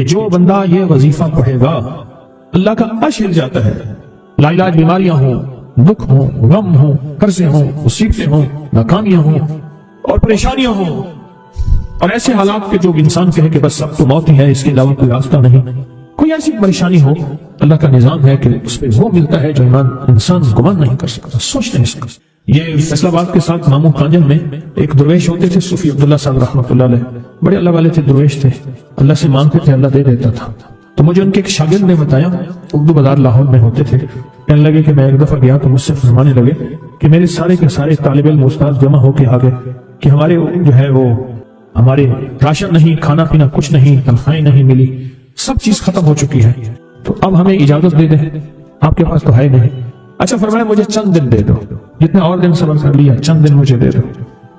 کہ جو بندہ یہ وظیفہ پڑھے گا اللہ کا عرش ہل جاتا ہے. لا علاج بیماریاں ہوں، دکھ ہوں، غم ہوں، قرضے ہوں، مصیبتیں ہوں، ناکامیاں ہوں اور پریشانیاں ہوں اور ایسے حالات کے جو انسان کہے کہ بس اب تو موت ہی ہے، اس کے علاوہ کوئی راستہ نہیں، کوئی ایسی پریشانی ہو، اللہ کا نظام ہے کہ اس پہ وہ ملتا ہے جو انسان گمان نہیں کر سکتا، سوچ نہیں سکتا. یہ فیصل آباد کے ساتھ مامو کانجن میں ایک درویش ہوتے تھے، صوفی عبداللہ صاحب رحمۃ اللہ علیہ، بڑے اللہ والے تھے، درویش تھے، اللہ سے مانگتے تھے، اللہ دے دیتا تھا. تو مجھے ان کے ایک شاگرد نے بتایا، اردو بازار لاہور میں ہوتے تھے، کہنے لگے کہ میں ایک دفعہ گیا تو مجھ سے فرمانے لگے کہ میرے سارے کے سارے طالب علم استاد جمع ہو کے آگے کہ ہمارے جو ہے وہ ہمارے راشن نہیں، کھانا پینا کچھ نہیں، تنخواہیں نہیں ملی، سب چیز ختم ہو چکی ہے، تو اب ہمیں اجازت دے دیں، آپ کے پاس تو ہے نہیں. اچھا فرمایا مجھے چند دن دے دو، جتنا اور دن صبر کر لیا، چند دن مجھے دے دو.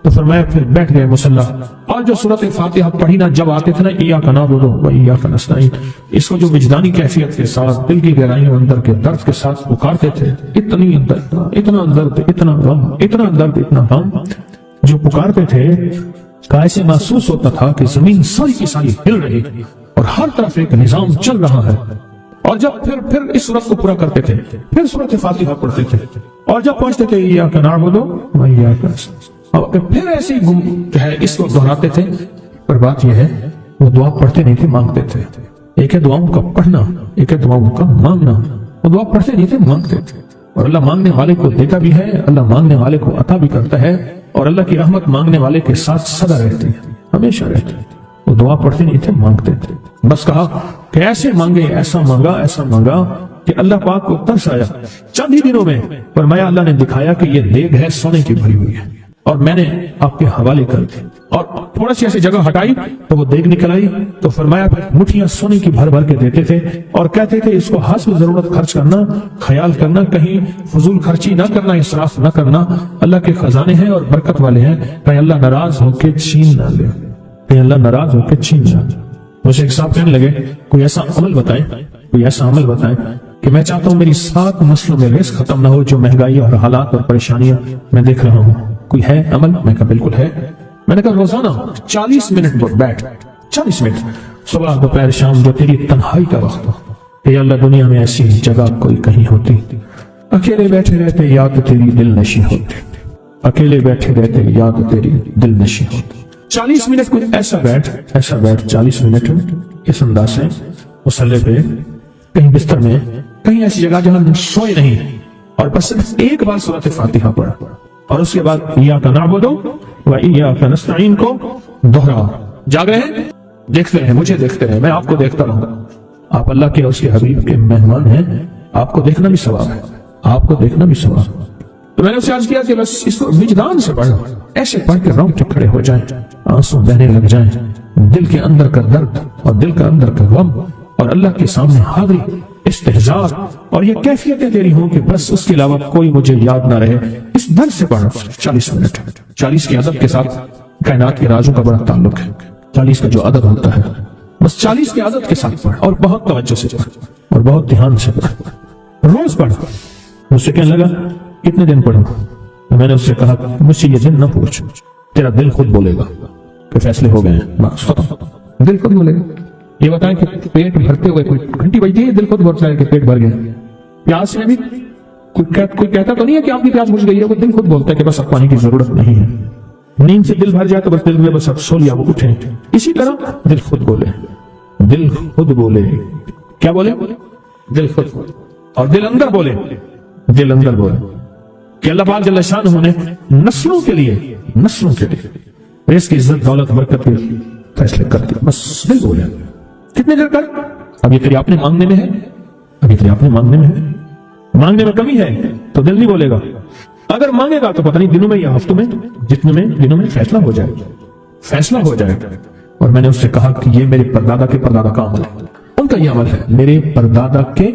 تو فرمایا پھر بیٹھ گئے مصلی اور جو سورۃ فاتحہ پڑھی نا، جب آتے تھے نا ایاک نعبد و ایاک نستعین، اس کو جو وجدانی کیفیت کے ساتھ دل کی گہرائیوں اندر کے درد کے ساتھ پکارتے تھے، اتنا درد، اتنا غم، اتنا درد، اتنا غم جو پکارتے تھے، ایسے محسوس ہوتا تھا کہ زمین ساری کی ساری ہل رہی اور ہر طرف ایک نظام چل رہا ہے. اور جب پھر اس صورت کو پورا کرتے تھے، پھر سورۃ فاتحہ پڑھتے تھے، اور جب پہنچتے تھے ایاک نعبد و ایاک نستعین، اور پھر ایسے جو ہے اس کو دہراتے تھے. پر بات یہ ہے وہ دعا پڑھتے نہیں تھے، مانگتے تھے. ایک ہے دعاؤں کا پڑھنا، ایک ہے دعاؤں کا مانگنا. وہ دعا پڑھتے نہیں تھے، مانگتے تھے. اور اللہ مانگنے والے کو دیتا بھی ہے، اللہ مانگنے والے کو عطا بھی کرتا ہے، اور اللہ کی رحمت مانگنے والے کے ساتھ سدا رہتی ہے، ہمیشہ رہتی ہے. وہ دعا پڑھتے نہیں تھے، مانگتے تھے. بس کہا کہ ایسے مانگے، ایسا مانگا، ایسا مانگا کہ اللہ پاک کو ترس آیا. چند ہی دنوں میں فرمایا اللہ نے دکھایا کہ یہ دیگ ہے سونے کی بھری ہوئی ہے، اور میں نے آپ کے حوالے کر دی. اور تھوڑا سی ایسی جگہ ہٹائی تو وہ دیگ نکل آئی. تو فرمایا پھر مٹھیاں سونے کی بھر بھر کے دیتے تھے اور کہتے تھے اس کو حسب ضرورت خرچ کرنا، خیال کرنا، کہیں فضول خرچی نہ کرنا، اسراف نہ کرنا. اللہ کے خزانے ہیں اور برکت والے ہیں، کہیں اللہ ناراض ہو کے چھین نہ لے، کہیں اللہ ناراض ہو کے چھین نہ لے. مجھے ایک صاحب کہنے لگے کوئی ایسا عمل بتائیں، کوئی ایسا عمل بتائیں کہ میں چاہتا ہوں میری 7 نسلوں میں رزق ختم نہ ہو، جو مہنگائی اور حالات اور پریشانیاں میں دیکھ رہا ہوں. کوئی ہے عمل؟ میں کہا بالکل ہے. میں نے کہا روزانہ 40 منٹ بیٹھ، 40 منٹ صبح دوپہر شام، جو تیری تنہائی کا وقت ہو. کہ اللہ دنیا میں ایسی جگہ کوئی کہیں ہوتی، اکیلے بیٹھے رہتے یاد تیری دل نشی ہوتی، اکیلے بیٹھے رہتے یاد تیری دل نشی ہوتی. 40 منٹ کوئی ایسا بیٹھ 40 منٹ اس انداز سے مصلی پہ، کہیں بستر میں، کہیں ایسی جگہ جہاں سوئے نہیں، اور بس صرف ایک بار سورۃ فاتحہ پڑھا، اور اس کے بعد ایاک نعبد و ایاک نستعین کو دوہرا. جاگ رہے ہیں، دیکھتے ہیں، مجھے دیکھتے ہیں، میں آپ کو دیکھتا رہوں گا. آپ اللہ کے اور اس کے حبیب کے مہمان ہیں، آپ کو دیکھنا بھی ثواب ہے، آپ کو دیکھنا بھی ثواب ہے. تو میں نے اسے عرض کیا کہ بس اس کو وجدان سے پڑھو، ایسے پڑھ کے رونگٹے کھڑے ہو جائیں، آنسو بہنے لگ جائیں، دل کے اندر کا درد اور دل کا اندر کا غم اور اللہ کے سامنے حاضری، استحضار، اور یہ کیفیتیں تیری ہوں کہ بس اس کے علاوہ کوئی مجھے یاد نہ رہے. اس درد سے پڑھو 40 منٹ. 40 کی عدد کے ساتھ کائنات کے رازوں کا بڑا تعلق ہے. 40 کا جو عدد ہوتا ہے، بس 40 کی عدد کے ساتھ پڑھ، اور بہت توجہ سے پڑھ اور بہت دھیان سے پڑھ، روز پڑھ. مجھ سے کہنے لگا کتنے دن پڑھوں؟ میں نے اس سے کہا مجھ سے یہ دن نہ پوچھ، تیرا دل خود بولے گا کہ فیصلے ہو گئے ہیں، بس ختم. دل خود بولے گا. یہ بتائیں کہ پیٹ بھرتے ہوئے کوئی گھنٹی بجتی ہے، دل خود بھرتا ہے کہ پیٹ بھر گیا. پیاس میں بھی کوئی کہتا تو نہیں ہے کہ آپ کی پیاس بجھ گئی ہے، وہ دل خود بولتا ہے کہ بس اب پانی کی ضرورت نہیں ہے. نیند سے دل بھر جائے تو بس دل میں بس اب سو لیا، وہ اٹھے. اسی طرح دل خود بولے، دل خود بولے. کیا بولے؟ دل خود بولے. اور دل اندر بولے، دل اندر بولے کہ اللہ پاک جل شانہ نے نسلوں کے لیے رزق کی عزت، دولت، برکت کے فیصلے کر دیے. بس دل بولے. کتنے دیر کر؟ اب یہ تیری اپنے مانگنے میں ہے، ابھی تیری اپنے مانگنے میں ہے. مانگنے میں کمی ہے تو دل نہیں بولے گا. اگر مانگے گا تو پتہ نہیں دنوں میں یا ہفتوں میں، جتنے میں دنوں میں فیصلہ ہو جائے. اور میں نے اس سے کہا کہ یہ میرے پردادا کے پردادا کا عمل ہے، ان کا یہ عمل ہے، میرے پردادا کے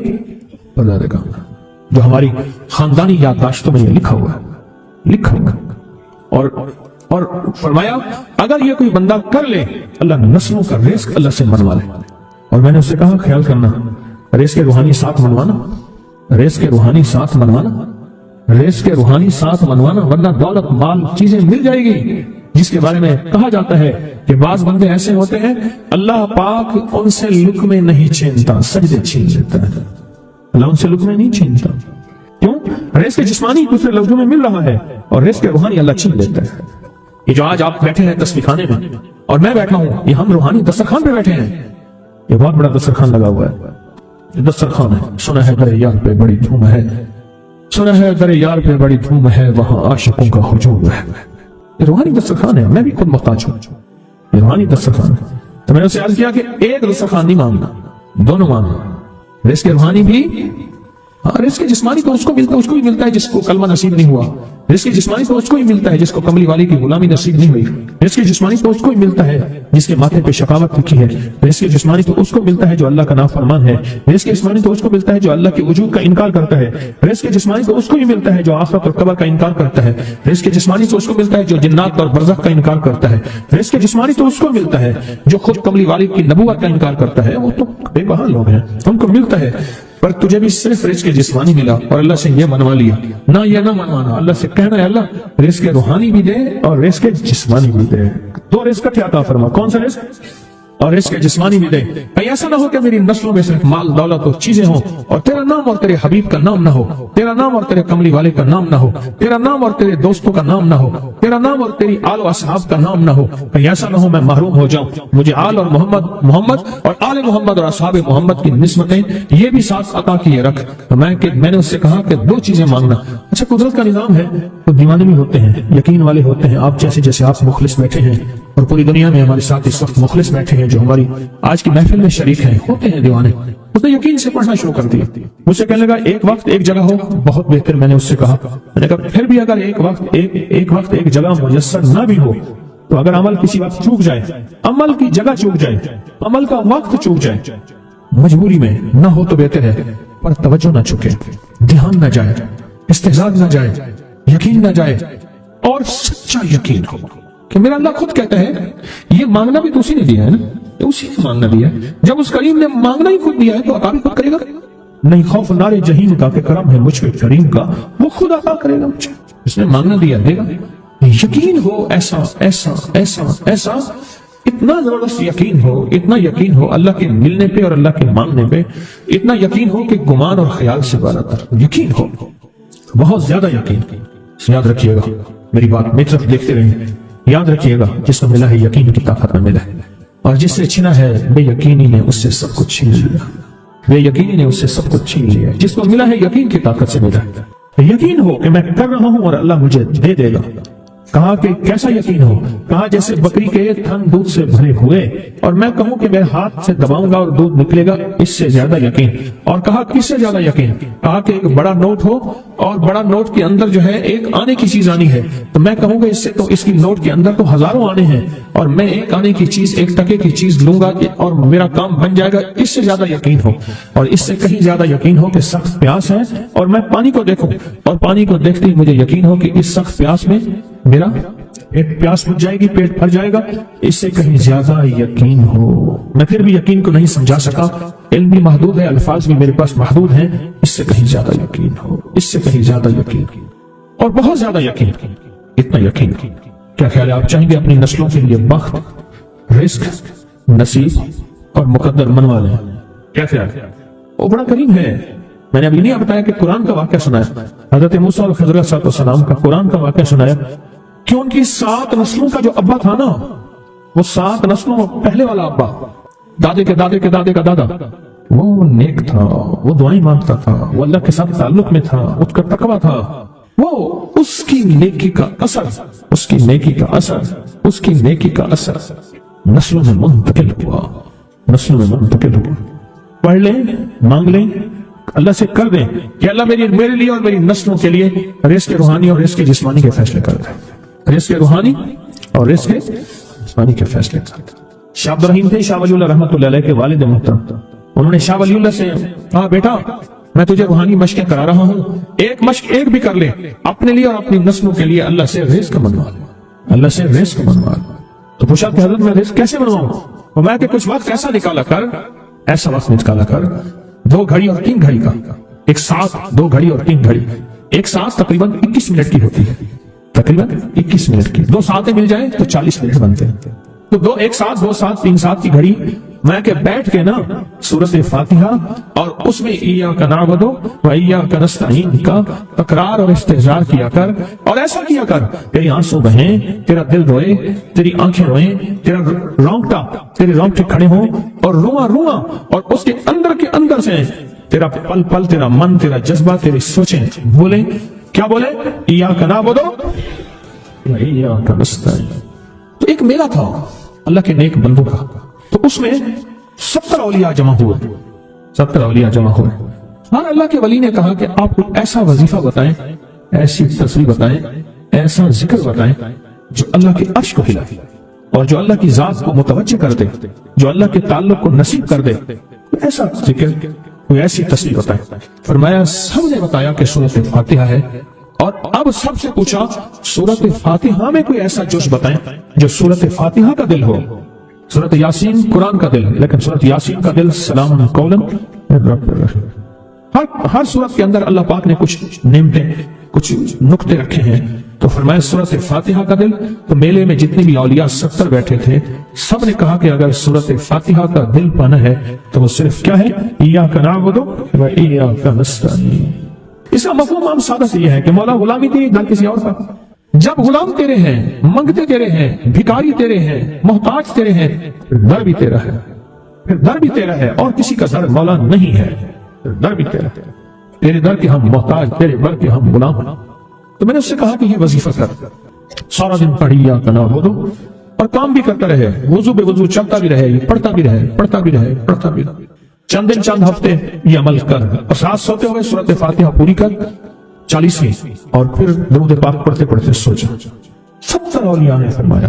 پردادا کا عمل، جو ہماری خاندانی یادداشتوں میں یہ لکھا ہوا ہے. اور فرمایا اگر یہ کوئی بندہ کر لے، اللہ نسلوں کا رزق اللہ سے منوا لے. اور میں نے اس سے کہا خیال کرنا، رزق کے روحانی ساتھ منوانا، رزق کے روحانی ساتھ منوانا، رزق کے روحانی ساتھ منوانا، ورنہ دولت، مال، چیزیں مل جائے گی، جس کے بارے میں کہا جاتا ہے کہ بعض بندے ایسے ہوتے ہیں اللہ پاک ان سے لقمے نہیں چھینتا، سجدے چھین لیتا ہے۔ اللہ ان سے لقمے نہیں چھینتا، کیوں؟ رزق جسمانی دوسرے لفظوں میں مل رہا ہے اور رزق روحانی اللہ چھین لیتا ہے۔ یہ جو آج آپ بیٹھے ہیں تسبیح خانے میں اور میں بیٹھا ہوں، یہ ہم روحانی دسترخوان پہ بیٹھے ہیں۔ یہ بہت بڑا دسترخوان لگا ہوا ہے، یہ دسترخوان ہے۔ سنا ہے در یار پہ بڑی دھوم ہے، سنا ہے در یار پہ بڑی دھوم ہے، وہاں عاشقوں کا ہجوم ہے۔ یہ روحانی دسترخوان ہے، میں بھی خود محتاج ہوں، یہ روحانی دسترخوان ہے۔ تو میں نے اسے عرض کیا کہ ایک دسترخوان نہیں مانگنا، دونوں مانگنا۔ رزق روحانی بھی، رزق جسمانی تو اس کو ملتا ہے، اس کو بھی ملتا ہے جس کو کلمہ نصیب نہیں ہوا۔ رزق جسمانی تو اس کو ہی ملتا ہے جس کو کملی والی کی غلامی نصیب نہیں ہوئی۔ رزق جسمانی تو اس کو ہی ملتا ہے جس کے ماتھے پہ شقاوت لکھی ہے۔ رزق جسمانی تو اس کو ملتا ہے جو اللہ کا نافرمان ہے۔ رزق جسمانی تو اس کو ملتا ہے جو اللہ کے وجود کا انکار کرتا ہے۔ رزق جسمانی تو اس کو ہی ملتا ہے جو آخرت اور قبر کا انکار کرتا ہے۔ رزق جسمانی تو اس کو ملتا ہے جو جنات اور برزخ کا انکار کرتا ہے۔ رزق جسمانی تو اس کو ملتا ہے جو خود کملی والی کی نبوت کا انکار کرتا ہے۔ وہ تو بے بہا لوگ ہیں، ان کو ملتا ہے۔ پر تجھے بھی صرف رزق جسمانی ملا اور اللہ سے یہ منوا لیا، نہ یہ نہ منوانا، اللہ سے کہنا ہے اللہ رزق روحانی بھی دے اور رزق جسمانی بھی دے۔ دو رزق کیا عطا فرما، کون سا رزق؟ اور رزق جسمانی بھی دے۔ کہیں ایسا نہ ہو کہ میری نسلوں میں صرف مال دولت اور چیزیں ہوں اور تیرا نام اور تیرے حبیب کا نام نہ ہو، تیرا نام اور تیرے کملی والے کا نام نہ ہو، تیرا نام اور تیرے دوستوں کا نام نہ ہو، تیرا نام اور تیری آل و اصحاب کا نام نہ ہو۔ کہیں ایسا نہ ہو میں محروم ہو جاؤں۔ مجھے آل اور محمد اور آل محمد اور اصحاب محمد کی نسبتیں یہ بھی ساتھ عطا کیے رکھ۔ میں نے اس سے کہا کہ دو چیزیں مانگنا۔ اچھا قدرت کا نظام ہے، تو دیوانے بھی ہوتے ہیں، یقین والے ہوتے ہیں، آپ جیسے آپ مخلص بیٹھے ہیں اور پوری دنیا میں ہمارے ساتھ اس وقت مخلص بیٹھے ہیں جو ہماری آج کی محفل میں شریک ہیں، ہوتے ہیں دیوانے۔ اس نے یقین سے پڑھنا شروع کر دیا، مجھ سے کہنے لگا ایک وقت ایک جگہ ہو، بہت بہتر۔ میں نے اس سے کہا، میں نے کہا پھر بھی اگر ایک وقت ایک جگہ میسر نہ بھی ہو تو اگر عمل کسی وقت چوک جائے، عمل کی جگہ چوک جائے، عمل کا وقت چوک جائے، مجبوری میں نہ ہو تو بہتر ہے، پر توجہ نہ چکے، دھیان نہ جائے، استحضار نہ جائے، یقین نہ جائے، اور سچا یقین ہو کہ میرا اللہ خود کہتا ہے یہ مانگنا بھی تو اسی نے دیا ہے نا، اسی نے مانگنا دیا ہے۔ جب اس کریم نے مانگنا ہی خود دیا ہے تو عطا بھی خود کرے گا۔ نہیں خوف نارے جہیم کا کہ کرم ہے مجھ پہ کریم کا، وہ خود عطا کرے گا مجھے، اس نے مانگنا دیا دے گا۔ یقین ہو ایسا ایسا ایسا ایسا، اتنا زبردست یقین ہو، اتنا یقین ہو اللہ کے ملنے پہ اور اللہ کے مانگنے پہ، اتنا یقین ہو کہ گمان اور خیال سے بالاتر یقین ہو، بہت زیادہ یقین۔ یاد رکھیے گا میری بات، میری طرف دیکھتے رہیں، یاد رکھیے گا جس کو ملا ہے یقین کی طاقت میں ملا ہے، اور جس سے چھنا ہے بے یقینی نے اس سے سب کچھ چھین لیا، بے یقینی نے اس سے سب کچھ چھین لیا۔ جس کو ملا ہے یقین کی طاقت سے ملا ہے، یقین ہو کہ میں کر رہا ہوں اور اللہ مجھے دے دے گا۔ کہا کہ کیسا یقین ہو؟ کہا جیسے بکری کے تھن دودھ سے بھرے ہوئے اور میں کہوں کہ میں ہاتھ سے دباؤں گا اور دودھ نکلے گا، اس سے زیادہ یقین۔ اور کہا کس سے زیادہ یقین؟ کہا کہ ایک بڑا نوٹ ہو اور بڑا نوٹ کے اندر جو ہے ایک آنے کی چیز آنی ہے، تو میں کہوں گا اس سے تو اس کی نوٹ کے اندر تو ہزاروں آنے ہیں اور میں ایک آنے کی چیز، ایک ٹکے کی چیز لوں گا اور میرا کام بن جائے گا، اس سے زیادہ یقین ہو۔ اور اس سے کہیں زیادہ یقین ہو کہ سخت پیاس ہے اور میں پانی کو دیکھوں اور پانی کو دیکھتے ہی مجھے یقین ہو کہ اس سخت پیاس میں میرا پیاس بجھ جائے گی، پیٹ بھر جائے گا، اس سے کہیں زیادہ یقین ہو۔ میں پھر بھی یقین کو نہیں سمجھا سکا، علم بھی محدود ہے، الفاظ بھی میرے پاس محدود ہیں، اس سے کہیں زیادہ یقین ہو، اس سے کہیں زیادہ یقین اور بہت زیادہ یقین، اتنا یقین۔ کیا خیال ہے آپ چاہیں گے اپنی نسلوں کے لیے بخت، رزق، نصیب اور مقدر منوا لیں؟ کیا خیال ہے؟ وہ بڑا کریم ہے۔ میں نے ابھی نہیں بتایا کہ قرآن کا واقعہ سنایا، حضرت موسیٰ اور خضر علیہ السلام کا قرآن کا واقعہ سنایا کہ ان کی 7 نسلوں کا جو ابا تھا نا، وہ 7 نسلوں پہلے والا ابا، دادے کے دادے کے دادے کا دادا، وہ نیک تھا، وہ دعائیں مانگتا تھا، وہ اللہ کے ساتھ تعلق میں تھا، اس کا تقویٰ تھا، وہ اس کی نیکی کا اثر، اس کی نیکی کا اثر، اس کی نیکی کا اثر نسلوں میں منتقل ہوا، نسلوں میں منتقل ہوا۔ پڑھ لیں، مانگ لیں، اللہ سے کر دیں کہ اللہ میرے لیے اور میری نسلوں کے لیے رزق روحانی اور رزق جسمانی کے فیصلے کر دیں، رزق روحانی اور رزق جسمانی کے فیصلے کر دیں۔ شاہ عبد الرحیم تھے شاہ ولی اللہ رحمۃ اللہ علیہ کے والد محترم، انہوں نے شاہ ولی اللہ سے کہا بیٹا میں تجھے روحانی مشقیں کرا رہا ہوں، ایک مشق ایک بھی کر لے اپنے لیے اور اپنی نسلوں کے لیے، اللہ سے رزق منوا لے، اللہ سے رزق منوا لے۔ تو پوچھا کہ حضرت میں رزق کیسے منواؤں؟ فرمایا کہ کچھ وقت ایسا نکالا کر، ایسا وقت نکالا کر 2 گھڑی اور 3 گھڑی کا، ایک ساتھ 2 گھڑی اور 3 گھڑی، ایک ساتھ تقریباً 21 منٹ کی ہوتی ہے، तकरीबन 21 मिनट की। 2 सातें मिल जाए तो 40 मिनट बनते हैं। तो 2 एक साथ 2 साथ 3 साथ की घड़ी मैं के बैठ के ना सूरत फातिहा और उसमें इय्याका नअबुदु व इय्याका नस्तईन का तकरार और इस्तेजार किया कर, और ऐसा किया कर तेरी आंसू बहें, तेरा दिल रोए, तेरी आंखें रोए, तेरा रोंगटा, तेरे रोंगटे खड़े हों और रुआ रुआ, और उसके अंदर के अंदर से तेरा पल पल, तेरा मन, तेरा जज्बा, तेरी सोचें बोले, क्या बोले? इय्याका नअबुदु व इय्याका नस्तईन। तो एक मेला था अल्लाह के नेक बंदों का, तो उसमें 70 औलिया जमा हुए। 70 औलिया जमा हुए। हर अल्लाह के वली ने कहा कि आप कोई ऐसा वजीफा बताएं, ऐसी तस्वीर बताएं, ऐसा जिक्र बताएं जो अल्लाह के अर्श को हिलाए और जो अल्लाह की जात को मुतवज्जे कर दे, जो अल्लाह के ताल्लुक को नसीब कर दे। ऐसा जिक्र, कोई ऐसी तस्वीर बताएं। फरमाया सबने बताया कि सूरत फातिहा है, और अब सबसे पूछा सूरत फातिहा में कोई ऐसा जुज़ बताएं जो सूरत फातिहा का दिल हो। सूरत यासीन कुरान का दिल है, लेकिन सूरत यासीन का दिल सलामुन कौलन हर सूरत के अंदर अल्लाह पाक ने कुछ नेमतें, कुछ नुक्ते रखे हैं। तो फरमाया सूरत फातिहा का दिल। तो मेले में जितने भी औलिया 70 बैठे थे, सब ने कहा कि अगर सूरत फातिहा का दिल पाना है तो वो सिर्फ क्या है? इय्याका नअबुदु व इय्याका नस्तईन। इसका मफहूम आम सादा से यह है कि मौला गुलामी तेरी, दर किसी और का। जब गुलाम तेरे हैं, मंगते तेरे हैं, भिखारी तेरे हैं, मोहताज तेरे हैं, फिर दर भी तेरा है, फिर दर भी तेरा है, और किसी का दर मौला नहीं है, फिर दर भी तेरा है। तेरे दर के हम मोहताज, तेरे दर के हम गुलाम। तो मैंने उससे कहा कि ये वजीफा कर, सारा दिन पढ़ी इय्याका नअबुदु, और काम भी करता रहे, वुजू बेवुजू चलता भी रहे, पढ़ता भी रहे, पढ़ता भी रहे, पढ़ता भी रहे। चंद दिन चंद हफ्ते ये अमल कर, और साथ सोते हुए सूरत फातिहा पूरी कर 40वीं, और फिर दुरूद पाक पढ़ते पढ़ते सो जा। 70 औलिया ने फरमाया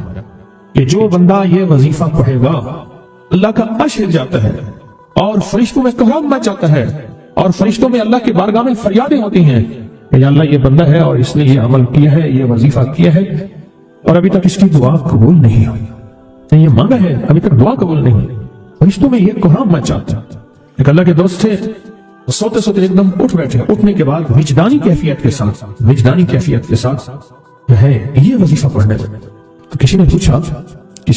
कि जो बंदा ये वजीफा पढ़ेगा अल्लाह का अर्श हिल जाता है, और फरिश्तों में कहराम मच जाता है, और फरिश्तों में अल्लाह की बारगाह में फरियादें होती हैं कि अल्लाह ये बंदा है और इसने ये अमल किया है, ये वजीफा किया है, और अभी तक इसकी दुआ कबूल नहीं हुई, ये मांगा है, अभी तक दुआ कबूल नहीं हुई। फरिश्तों में ये कहराम मच जाता है। एक अल्लाह के दोस्त थे, सोते सोते एकदम उठ बैठे। उठने के बाद विजदानी कैफियत के साथ, विजदानी कैफियत के साथ जो है ये वजीफा पढ़ने लगे। तो किसी ने पूछा कि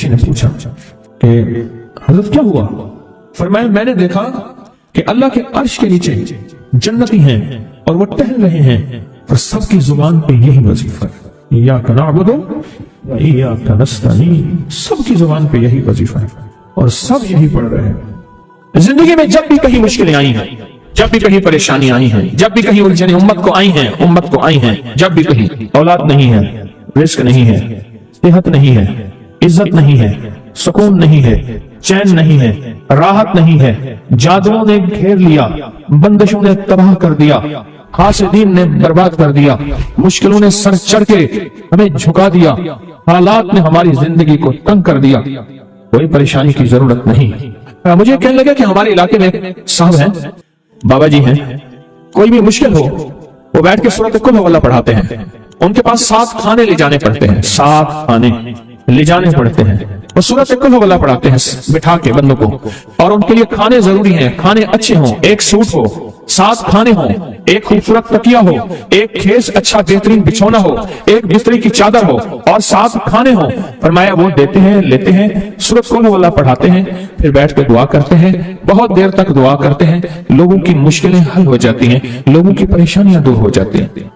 हजरत क्या हुआ? फरमाया मैंने देखा कि अल्लाह के अर्श के नीचे जन्नती हैं और वो टहल रहे हैं, और सबकी जुबान पे यही वजीफा है, इय्याका नअबुदु व इय्याका नस्तईन। सबकी जुबान पे यही वजीफा है और सब यही पढ़ रहे हैं। जिंदगी में जब भी कहीं मुश्किलें आई हैं, जब भी कहीं परेशानी आई हैं, जब भी कहीं उलझने उम्मत को आई हैं, जब भी कहीं औलाद नहीं है, रिस्क नहीं है, सेहत नहीं है, इज्जत नहीं है, सुकून नहीं है, चैन नहीं है, राहत नहीं है, जादुओं ने घेर लिया, बंदिशों ने तबाह कर दिया, हासिदीन ने बर्बाद कर दिया, मुश्किलों ने सर चढ़ के हमें झुका दिया, हालात ने हमारी जिंदगी को तंग कर दिया, कोई परेशानी की जरूरत नहीं। मुझे कहने लगा कि हमारे इलाके में साहब हैं, बाबा जी हैं, कोई भी मुश्किल हो वो बैठ के सूरत कुल हुवल्लाह पढ़ाते हैं। उनके पास 7 खाने ले जाने पड़ते हैं, 7 खाने ले जाने पड़ते हैं, वो सूरत कुल हुवल्लाह पढ़ाते हैं बिठा के बंदों को, और उनके लिए खाने जरूरी हैं, खाने अच्छे हों, एक सूट हो, 7 खाने हों, एक खूबसूरत तकिया हो, एक खेस अच्छा बेहतरीन बिछौना हो, एक बिस्तरी की चादर हो, और 7 खाने हो। फरमाया वो देते हैं, लेते हैं, सूरत कुल हुवल्लाह पढ़ाते हैं, फिर बैठ कर दुआ करते हैं, बहुत देर तक दुआ करते हैं, लोगों की मुश्किलें हल हो जाती हैं, लोगों की परेशानियां दूर हो जाती हैं।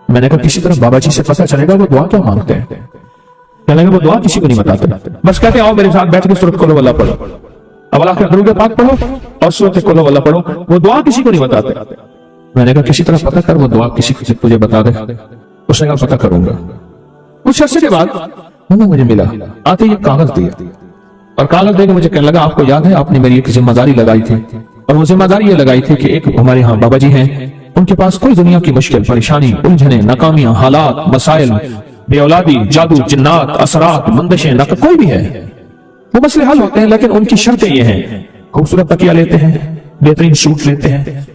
मैंने कहा किसी तरह बाबा जी से पता चलेगा वो दुआ क्या मांगते हैं। कहने लगे वो दुआ किसी को नहीं बताते, बस कहते हैं आओ मेरे साथ बैठ के सूरत कुल हुवल्लाह पढ़ो, अब अल्लाह का दरूद पाक पढ़ो और सूरत कुल हुवल्लाह पढ़ो, वो दुआ किसी को नहीं बताते। मैंने कहा किसी तरह पता कर वो दुआ किसी को तुझे बता दे। उसने कहा पता करूंगा। कुछ अर्से के बाद मुझे मिला, आते ये कागज दिया, और कागज देकर मुझे कहने लगा आपको याद है आपने मेरी एक जिम्मेदारी लगाई थी, और वो जिम्मेदारी ये लगाई थी कि एक हमारे यहाँ बाबा जी हैं, उनके पास कोई दुनिया की मुश्किल परेशानी, उलझने, नाकामियां, हालात, मसाइल, बेऔलादी, जादू, जिन्नात, असरात, बंदिशें, नक कोई भी है, वो मसले हल होते हैं, लेकिन उनकी शर्तें ये हैं, खूबसूरत तकिया लेते हैं, बेहतरीन सूट लेते हैं,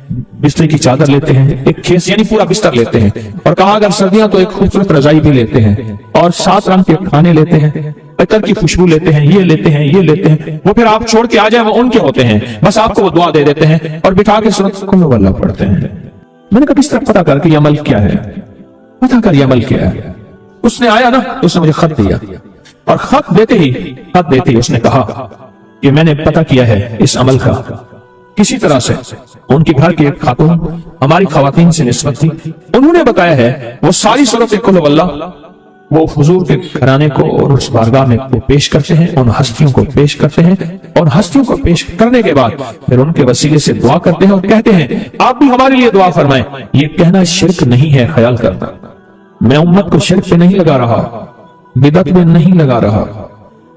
बिस्तर की चादर लेते हैं, एक खेस यानी पूरा बिस्तर लेते हैं, और कहा अगर सर्दियां तो एक खूबसूरत रजाई भी लेते हैं, और 7 रंग के खाने लेते हैं, अतर की खुशबू लेते हैं, ये लेते हैं, ये लेते हैं। वो फिर आप छोड़ के आ जाए वो उनके होते हैं, बस आपको वो दुआ दे देते हैं और बिठा के सूरत कुल हुवल्लाह पढ़ते हैं। मैंने कहा किस तरह पता कर कि ये अमल क्या है, पता कर ये अमल क्या है। اس نے آیا نا تو اس نے مجھے خط دیا، اور خط دیتے ہی اس نے کہا کہ میں نے پتہ کیا ہے اس عمل کا کسی طرح سے۔ ان کے گھر کی ایک خاتون ہماری خواتین سے نسبت تھی، انہوں نے بتایا ہے وہ ساری صورت قل ہو اللہ وہ حضور کے گھرانے کو اور اس بارگاہ میں پیش کرتے ہیں، ان ہستیوں کو پیش کرتے ہیں، اور ہستیوں کو پیش کرنے کے بعد پھر ان کے وسیلے سے دعا کرتے ہیں اور کہتے ہیں آپ بھی ہمارے لیے دعا فرمائیں۔ یہ کہنا شرک نہیں ہے، خیال کرنا میں امت کو شرک پہ نہیں لگا رہا، بدعت میں نہیں لگا رہا،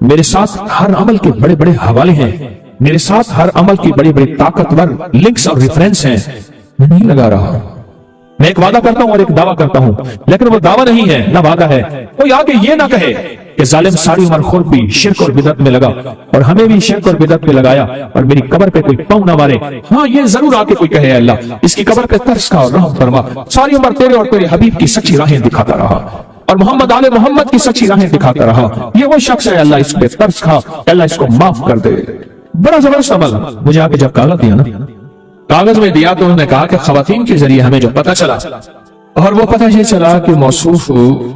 میرے ساتھ ہر عمل کے بڑے بڑے حوالے ہیں، میرے ساتھ ہر عمل کی بڑی بڑی طاقتور لنکس اور ریفرنس ہیں، میں نہیں لگا رہا۔ میں ایک وعدہ کرتا ہوں اور ایک دعویٰ کرتا ہوں، لیکن وہ دعویٰ نہیں ہے نہ وعدہ ہے۔ کوئی آ کے یہ نہ کہے کہ ظالم ساری عمر خود بھی شرک اور بدعت میں لگا اور ہمیں بھی شرک اور بدعت میں لگایا اور میری قبر پہ کوئی پاؤں نہ مارے۔ ہاں یہ ضرور آ کے کوئی کہے اللہ اس کی قبر پہ ترس کا اور رحم فرما، ساری عمر تیرے اور تیرے حبیب کی سچی راہیں دکھاتا رہا اور محمد آل محمد کی سچی راہیں دکھاتا رہا، یہ وہ شخص ہے اللہ اس پہ ترس کھا، اللہ اس کو معاف کر دے۔ بڑا زبردست عمل۔ مجھے آ کے جب کاغذ دیا نا، کاغذ میں دیا تو انہوں نے کہا کہ خواتین کے ذریعے ہمیں جو پتہ چلا، اور وہ پتہ یہ چلا کہ موصوف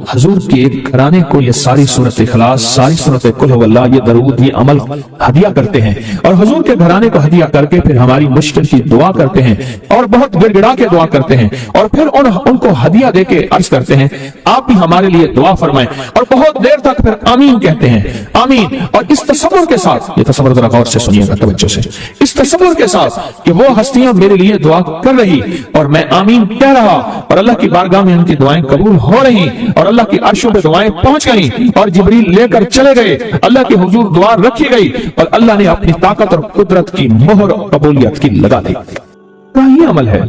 حضور کے گھرانے کو یہ ساری سورت اخلاص، ساری سورت قل ہو اللہ، یہ درود، یہ عمل ہدیہ کرتے ہیں، اور حضور کے گھرانے کو ہدیہ کر کے پھر ہماری مشکل کی دعا کرتے ہیں اور بہت گڑ گڑا کے دعا کرتے ہیں، اور پھر ان کو ہدیہ دے کے عرض کرتے ہیں آپ بھی ہمارے لیے دعا فرمائیں، اور بہت دیر تک پھر آمین کہتے ہیں، آمین۔ اور اس تصور کے ساتھ، یہ تصور ذرا غور سے سنیے گا توجہ سے، اس تصور کے ساتھ کہ وہ ہستیاں میرے لیے دعا کر رہی اور میں آمین کہہ رہا، اور اللہ کی بارگاہ میں ان کی دعائیں قبول ہو رہی اور اللہ کی عرشوں پہ دعائیں پہنچ گئیں اور جبریل لے کر چلے گئے، اللہ کی حضور دعا رکھی گئی اور اللہ نے اپنی طاقت اور قدرت کی مہر قبولیت کی لگا دی۔ کیا یہ عمل ہے؟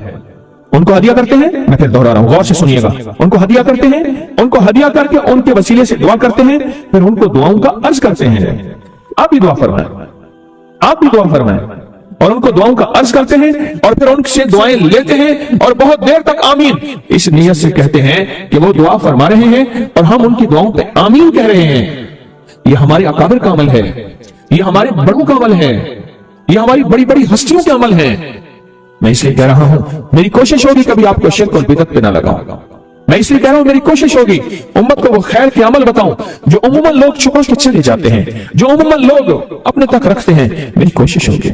ان کو ہدیہ کرتے ہیں، میں پھر دوہرا رہا ہوں، غور سے سنیے گا، ان کو ہدیہ کرتے ہیں، ان کو ہدیہ کر کے ان کے وسیلے سے دعا کرتے ہیں، پھر ان کو دعاؤں کا عرض کرتے ہیں آپ بھی دعا فرمائیں، آپ بھی دعا فرمائیں، اور ان کو دعاؤں کا عرض کرتے ہیں اور پھر ان سے دعائیں لیتے ہیں اور بہت دیر تک آمین اس نیت سے کہتے ہیں کہ وہ دعا فرما رہے ہیں اور ہم ان کی دعاؤں پہ آمین کہہ رہے ہیں۔ یہ ہمارے اکابر کا عمل ہے، یہ ہمارے بڑوں کا عمل ہے، یہ ہماری بڑی بڑی ہستیوں کے عمل ہے۔ میں اس لیے کہہ رہا ہوں میری کوشش ہوگی کبھی آپ کو شرک اور بدعت پہ نہ لگاؤں، میں اس لیے کہہ رہا ہوں میری کوشش ہوگی امت کو وہ خیر کے عمل بتاؤں جو عموماً لوگ چھپا کے چلے جاتے ہیں، جو عموماً لوگ اپنے تک رکھتے ہیں۔ میری کوشش ہوگی،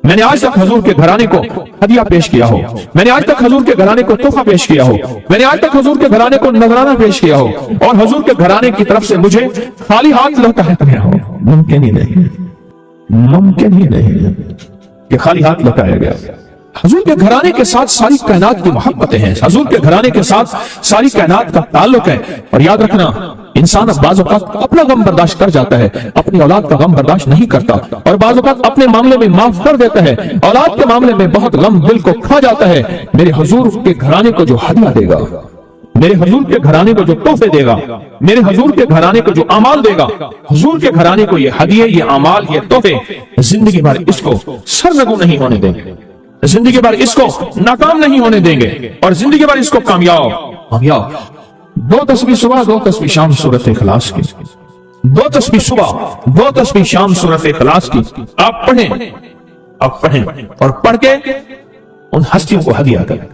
میں نے آج تک حضور کے گھرانے کو ہدیہ پیش کیا ہو، میں نے آج تک حضور کے گھرانے کو تحفہ پیش کیا ہو، میں نے آج تک حضور کے گھرانے کو نذرانہ پیش کیا ہو، اور حضور کے گھرانے کی طرف سے مجھے خالی ہاتھ لوٹایا گیا ہو۔ ممکن ہی نہیں، ممکن ہی نہیں کہ خالی ہاتھ لوٹایا گیا۔ حضور کے گھرانے کے ساتھ ساری کائنات کی محبتیں ہیں، حضور کے گھرانے کے ساتھ ساری کائنات کا تعلق ہے۔ اور یاد رکھنا انسان بعض اوقات اپنا غم برداشت کر جاتا ہے، اپنی اولاد کا غم برداشت نہیں کرتا، اور بعض اوقات اپنے معاملے میں معاف کر دیتا ہے، اولاد کے معاملے میں بہت غم دل کو کھا جاتا ہے۔ میرے حضور کے گھرانے کو جو ہدیہ دے گا، میرے حضور کے گھرانے کو جو تحفے دے گا، میرے حضور کے گھرانے کو جو اعمال دے گا، حضور کے گھرانے کو یہ ہدیے، یہ اعمال، یہ تحفے زندگی بھر اس کو سرنگو نہیں ہونے دیں گے، زندگی بھر اس کو ناکام نہیں ہونے دیں گے، اور زندگی بھر اس کو کامیاب۔ 2 تسبیح صبح، 2 تسبیح شام سورت اخلاص کی، 2 تسبیح صبح، 2 تسبیح شام سورت اخلاص کی آپ پڑھیں اور پڑھ کے ان ہستیوں کو ہدیہ کریں،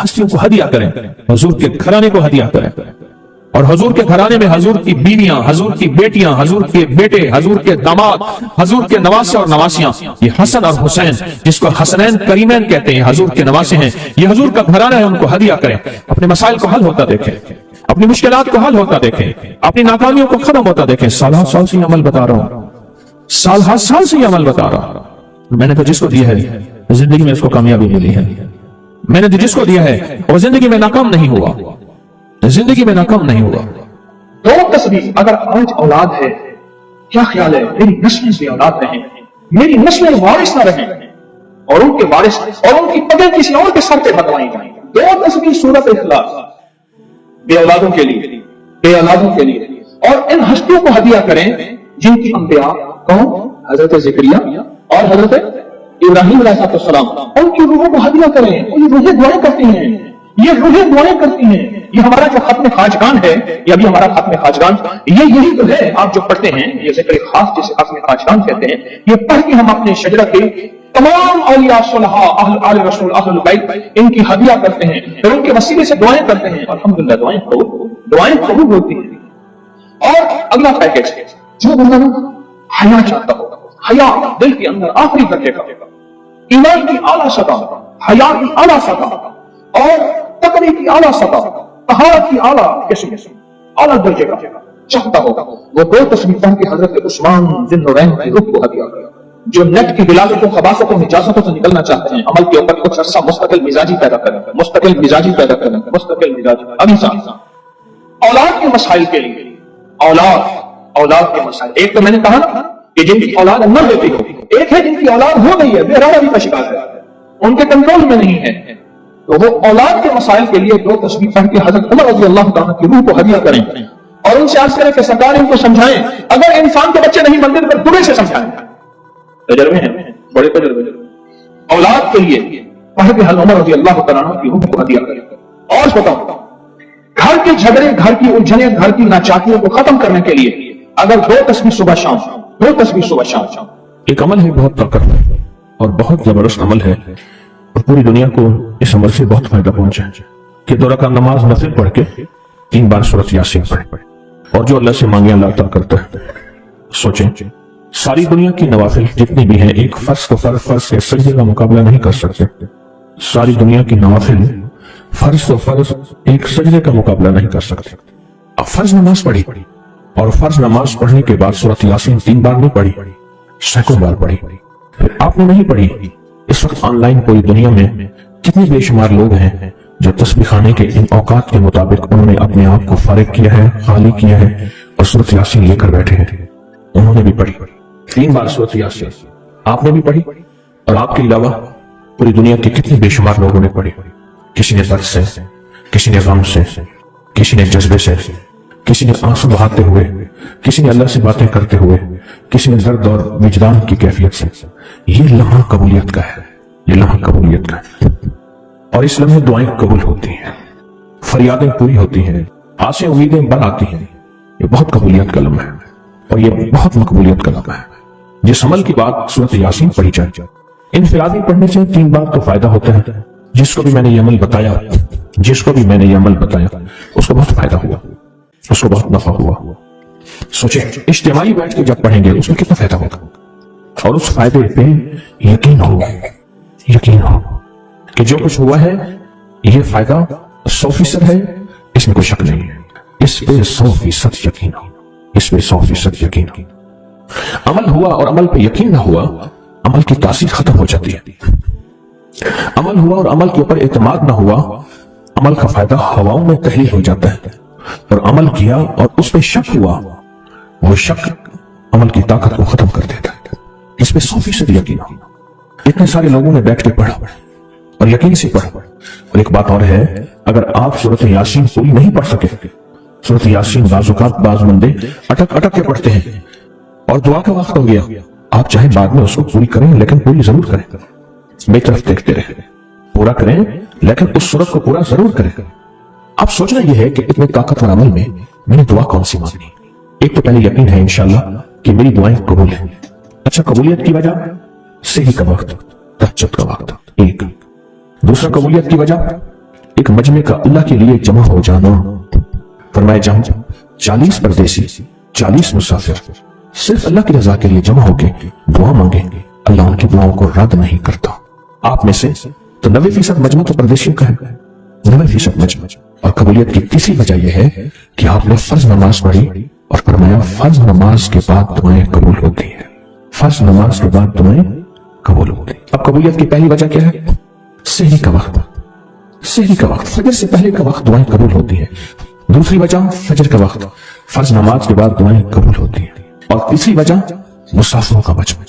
ہستیوں کو ہدیہ کریں، حضور کے گھرانے کو ہدیہ کریں، اور حضور کے گھرانے میں حضور کی بیویاں، حضور کی بیٹیاں، حضور کے بیٹے، حضور کے داماد، حضور کے نواسے اور نواسیاں، یہ حسن اور حسین جس کو حسنین کریمین کہتے ہیں، حضور کے نواسے ہیں، یہ حضور کا گھرانہ ہے، ان کو ہدیہ کریں، اپنے مسائل کو حل ہوتا دیکھیں، اپنی مشکلات کو حل ہوتا دیکھیں، اپنی ناکامیوں کو ختم ہوتا دیکھیں۔ سال سے یہ عمل بتا رہا ہوں، سال سے یہ عمل بتا رہا ہوں۔ میں نے تو جس کو دیا ہے زندگی میں اس کو کامیابی ملی ہے، میں نے تو جس کو دیا ہے وہ زندگی میں ناکام نہیں ہوا، زندگی میں ناکام نہیں ہوا۔ 2 تسبیح اگر آج اولاد ہے، کیا خیال ہے میری نسلیں سے اولاد رہیں، میری نسلیں وارث نہ رہیں، اور ان کے وارث اور ان کی پگڑ کسی اور کے سر پہ بدوائی جائیں۔ 2 تسبیح سورت اخلاص بے اولادوں کے لیے، بے اولادوں کے لیے، اور ان ہستیوں کو ہدیہ کریں جن کی انبیاء کون؟ حضرت زکریا اور حضرت ابراہیم علیہ السلام، ان کی روحوں کو ہدیہ کریں، یہ روحیں دعائیں کرتی ہیں، یہ روحیں دعائیں کرتی ہیں۔ یہ ہمارا جو ختم خواجگان ہے، یہ ابھی ہمارا ختم خواجگان یہی تو ہے آپ جو پڑھتے ہیں، یہ ذکر خاص جسے ختم خواجگان کہتے ہیں، یہ پڑھ کے ہم اپنے شجرہ کے تمام اولیاء صلحاء، اہل رسول، اہل بیت، ان کی ہدیہ کرتے ہیں، پھر ان کے وسیلے سے دعائیں کرتے ہیں، الحمدللہ دعائیں قبول دعائیں قبول ہوتی ہیں. اور اگلا پیکج ہے جو بندہ حیا چاہتا ہو, حیا دل کے اندر آخری درجے کا, ایمان کی اعلیٰ سطح, حیا کی اعلیٰ سطح اور تقوی کی اعلیٰ سطح, طہارت کی اعلیٰ قسم, اعلیٰ درجے کا چاہتا ہوگا, وہ 2 تصویر پڑھ کے حضرت عثمان ذی النورین کی روح کو ہدیہ کیا. جو نیٹ کی بلاغتوں, خباثتوں, نجاستوں سے نکلنا چاہتے ہیں, عمل کے اوپر کچھ عرصہ مستقل مزاجی پیدا کریں, مستقل مزاجی پیدا کریں, مستقل مزاجی. ابھی اولاد کے مسائل کے لیے, اولاد کے مسائل, ایک تو میں نے کہا نا کہ جن کی اولاد نہ ہوتی ہو, ایک ہے جن کی اولاد ہو گئی ہے, بے ارادگی کا شکار ہے, ان کے کنٹرول میں نہیں ہے, تو وہ اولاد کے مسائل کے لیے 2 تصویر پڑھ کے حضرت عمر رضی اللہ تعالیٰ کی روح کو ہدیہ کریں اور ان سے عرض کریں کہ سرکار ان کو سمجھائیں, اگر انسان کے بچے نہیں بنتے تو بڑے سے سمجھائیں. تجربے ہیں, بڑے تجربے. اولاد کے لیے پڑھ کے حضرت عمر رضی اللہ تعالیٰ کی روح کو ہدیہ کریں. اور بتاؤ, گھر کے جھگڑے, گھر کی الجھنیں, گھر کی ناچاکیوں کو ختم کرنے کے لیے اگر 2 تصویر صبح شام, 2 تصویر صبح شام. ایک عمل ہے بہت طاقتور اور بہت زبردست عمل ہے, اور پوری دنیا کو اس عمل سے بہت فائدہ پہنچا ہے کہ 2 رکعت نماز نفل پڑھ کے 3 بار سورۃ یاسین پڑھے, اور جو اللہ سے مانگے اللہ عطا کرتا ہے. سوچیں, ساری دنیا کی نوافل جتنی بھی ہیں ایک فرض کو فرض کے سجدے کا مقابلہ نہیں کر سکتے. ساری دنیا کی نوافل فرض تو فرض ایک سجدے کا مقابلہ نہیں کر سکتے. اب فرض نماز پڑھی اور فرض نماز پڑھنے کے بعد سورۃ یاسین 3 بار نہیں پڑھی, سینکڑوں بار پڑھی. پھر آپ نے نہیں پڑھی. اس وقت آن لائن پوری دنیا میں کتنے بے شمار لوگ ہیں جو تسبیح خانے کے ان اوقات کے مطابق انہوں نے اپنے آپ کو فارغ کیا ہے, خالی کیا ہے اور سورۃ یاسین لے کر بیٹھے ہیں. انہوں نے بھی پڑھی 3 بار سورۃ یاسین, آپ نے بھی پڑھی, اور آپ کے علاوہ پوری دنیا کے کتنے بے شمار لوگوں نے پڑھی. کسی نے درد سے, کسی نے غم سے, کسی نے جذبے سے, کسی نے آنسو بہاتے ہوئے, کسی نے اللہ سے باتیں کرتے ہوئے, کسی نے درد اور وجدان کی کیفیت سے. یہ لمحہ قبولیت کا ہے, یہ لمحہ قبولیت کا ہے. اور اس لمحے دعائیں قبول ہوتی ہیں, فریادیں پوری ہوتی ہیں, آسیں امیدیں بڑھ آتی ہیں. یہ بہت قبولیت کا لمحہ ہے اور یہ بہت مقبولیت کا لمحہ ہے. جس عمل کی بات سورۃ یاسین پڑھی جائے, انفرادی پڑھنے سے 3 بار تو فائدہ ہوتا ہے. جس کو بھی میں نے یہ عمل بتایا, اس کو بہت فائدہ ہوا, اس کو بہت نفع ہوا. سوچیں, اجتماعی بیٹھ کے جب پڑھیں گے اس میں کتنا فائدہ ہوگا, اور اس فائدے پہ یقین ہو کہ جو کچھ ہوا ہے یہ فائدہ 100% ہے, اس میں کوئی شک نہیں ہے. اس پہ 100% یقین ہو, اس پہ 100% یقین ہو. عمل ہوا اور عمل پہ یقین نہ ہوا, عمل کی تاثیر ختم ہو جاتی ہے. عمل ہوا اور عمل کے اوپر اعتماد نہ ہوا, عمل کا فائدہ ہواؤں میں تحلیل ہو جاتا ہے. اور عمل کیا اور اس پہ شک ہوا, وہ شک عمل کی طاقت کو ختم کر دیتا ہے. اس پہ 100% یقین ہو. اتنے سارے لوگوں نے بیٹھ کے پڑھا اور یقین سے پڑھا. اور ایک بات اور ہے, اگر آپ سورۃ یاسین پوری نہیں پڑھ سکے, سورۃ یاسین بعض اوقات بعض بندے اٹک کے پڑھتے ہیں اور دعا کا وقت ہو گیا, آپ چاہے بعد میں اس کو پوری کریں لیکن پوری ضرور کریں, میری طرف دیکھتے رہیں, پورا کریں لیکن اس سورت کو پورا ضرور کریں. اب سوچنا یہ ہے کہ اتنے طاقتور عمل میں میں نے دعا کون سی مانگنی. ایک تو پہلے یقین ہے انشاءاللہ کہ میری دعائیں قبول ہیں. اچھا, قبولیت کی وجہ صحیح کا وقت, تہجد کا وقت. ایک دوسرا قبولیت کی وجہ ایک مجمع کا اللہ کے لیے جمع ہو جانا. فرمایا جہاں 40 پردیسی 40 مسافر صرف اللہ کی رضا کے لیے جمع ہو کے دعا مانگیں, اللہ ان کی دعاؤں کو رد نہیں کرتا. آپ میں سے تو 90% مجمع تو پردیشیوں کا ہے, 90% مجمع. اور قبولیت کی تیسری وجہ یہ ہے کہ آپ نے فرض نماز پڑھی اور فرمایا فرض نماز کے بعد دعائیں قبول ہوتی ہیں, فرض نماز کے بعد دعائیں قبول ہوتی ہیں. اب قبولیت کی پہلی وجہ کیا ہے؟ سحری کا وقت, سحری کا وقت, فجر سے پہلے کا وقت دعائیں قبول ہوتی ہیں. دوسری وجہ فجر کا وقت, فرض نماز کے بعد دعائیں قبول ہوتی ہیں. اور تیسری وجہ مسافروں کا مجمع.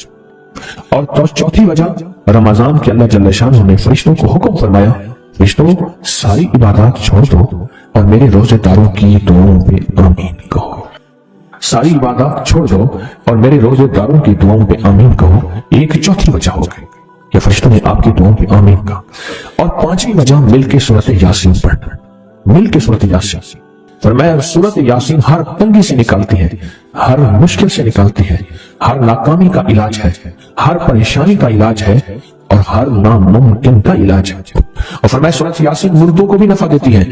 اور چوتھی وجہ رمضان کے اللہ جل شانہ نے فرشتوں کو حکم فرمایا, فرشتوں ساری عبادات چھوڑ دو اور میرے روزے داروں کی دعاؤں پہ آمین کہو. ساری عبادات چھوڑ دو اور میرے روزے داروں کی دعاؤں پہ آمین کہو. ایک چوتھی وجہ ہو گئی کہ فرشتوں نے آپ کی دعاؤں پہ آمین کہا. اور پانچویں وجہ مل کے سورۃ یاسین پڑھنا, مل کے سورۃ یاسین. فرمایا سورۃ یاسین ہر تنگی سے نکالتی ہے, ہر مشکل سے نکالتی ہے, ہر ناکامی کا علاج ہے, ہر پریشانی کا علاج ہے اور ہر ناممکن کا علاج ہے. اور فرمایا سورۃ یاسین مردوں کو بھی نفع دیتی ہے,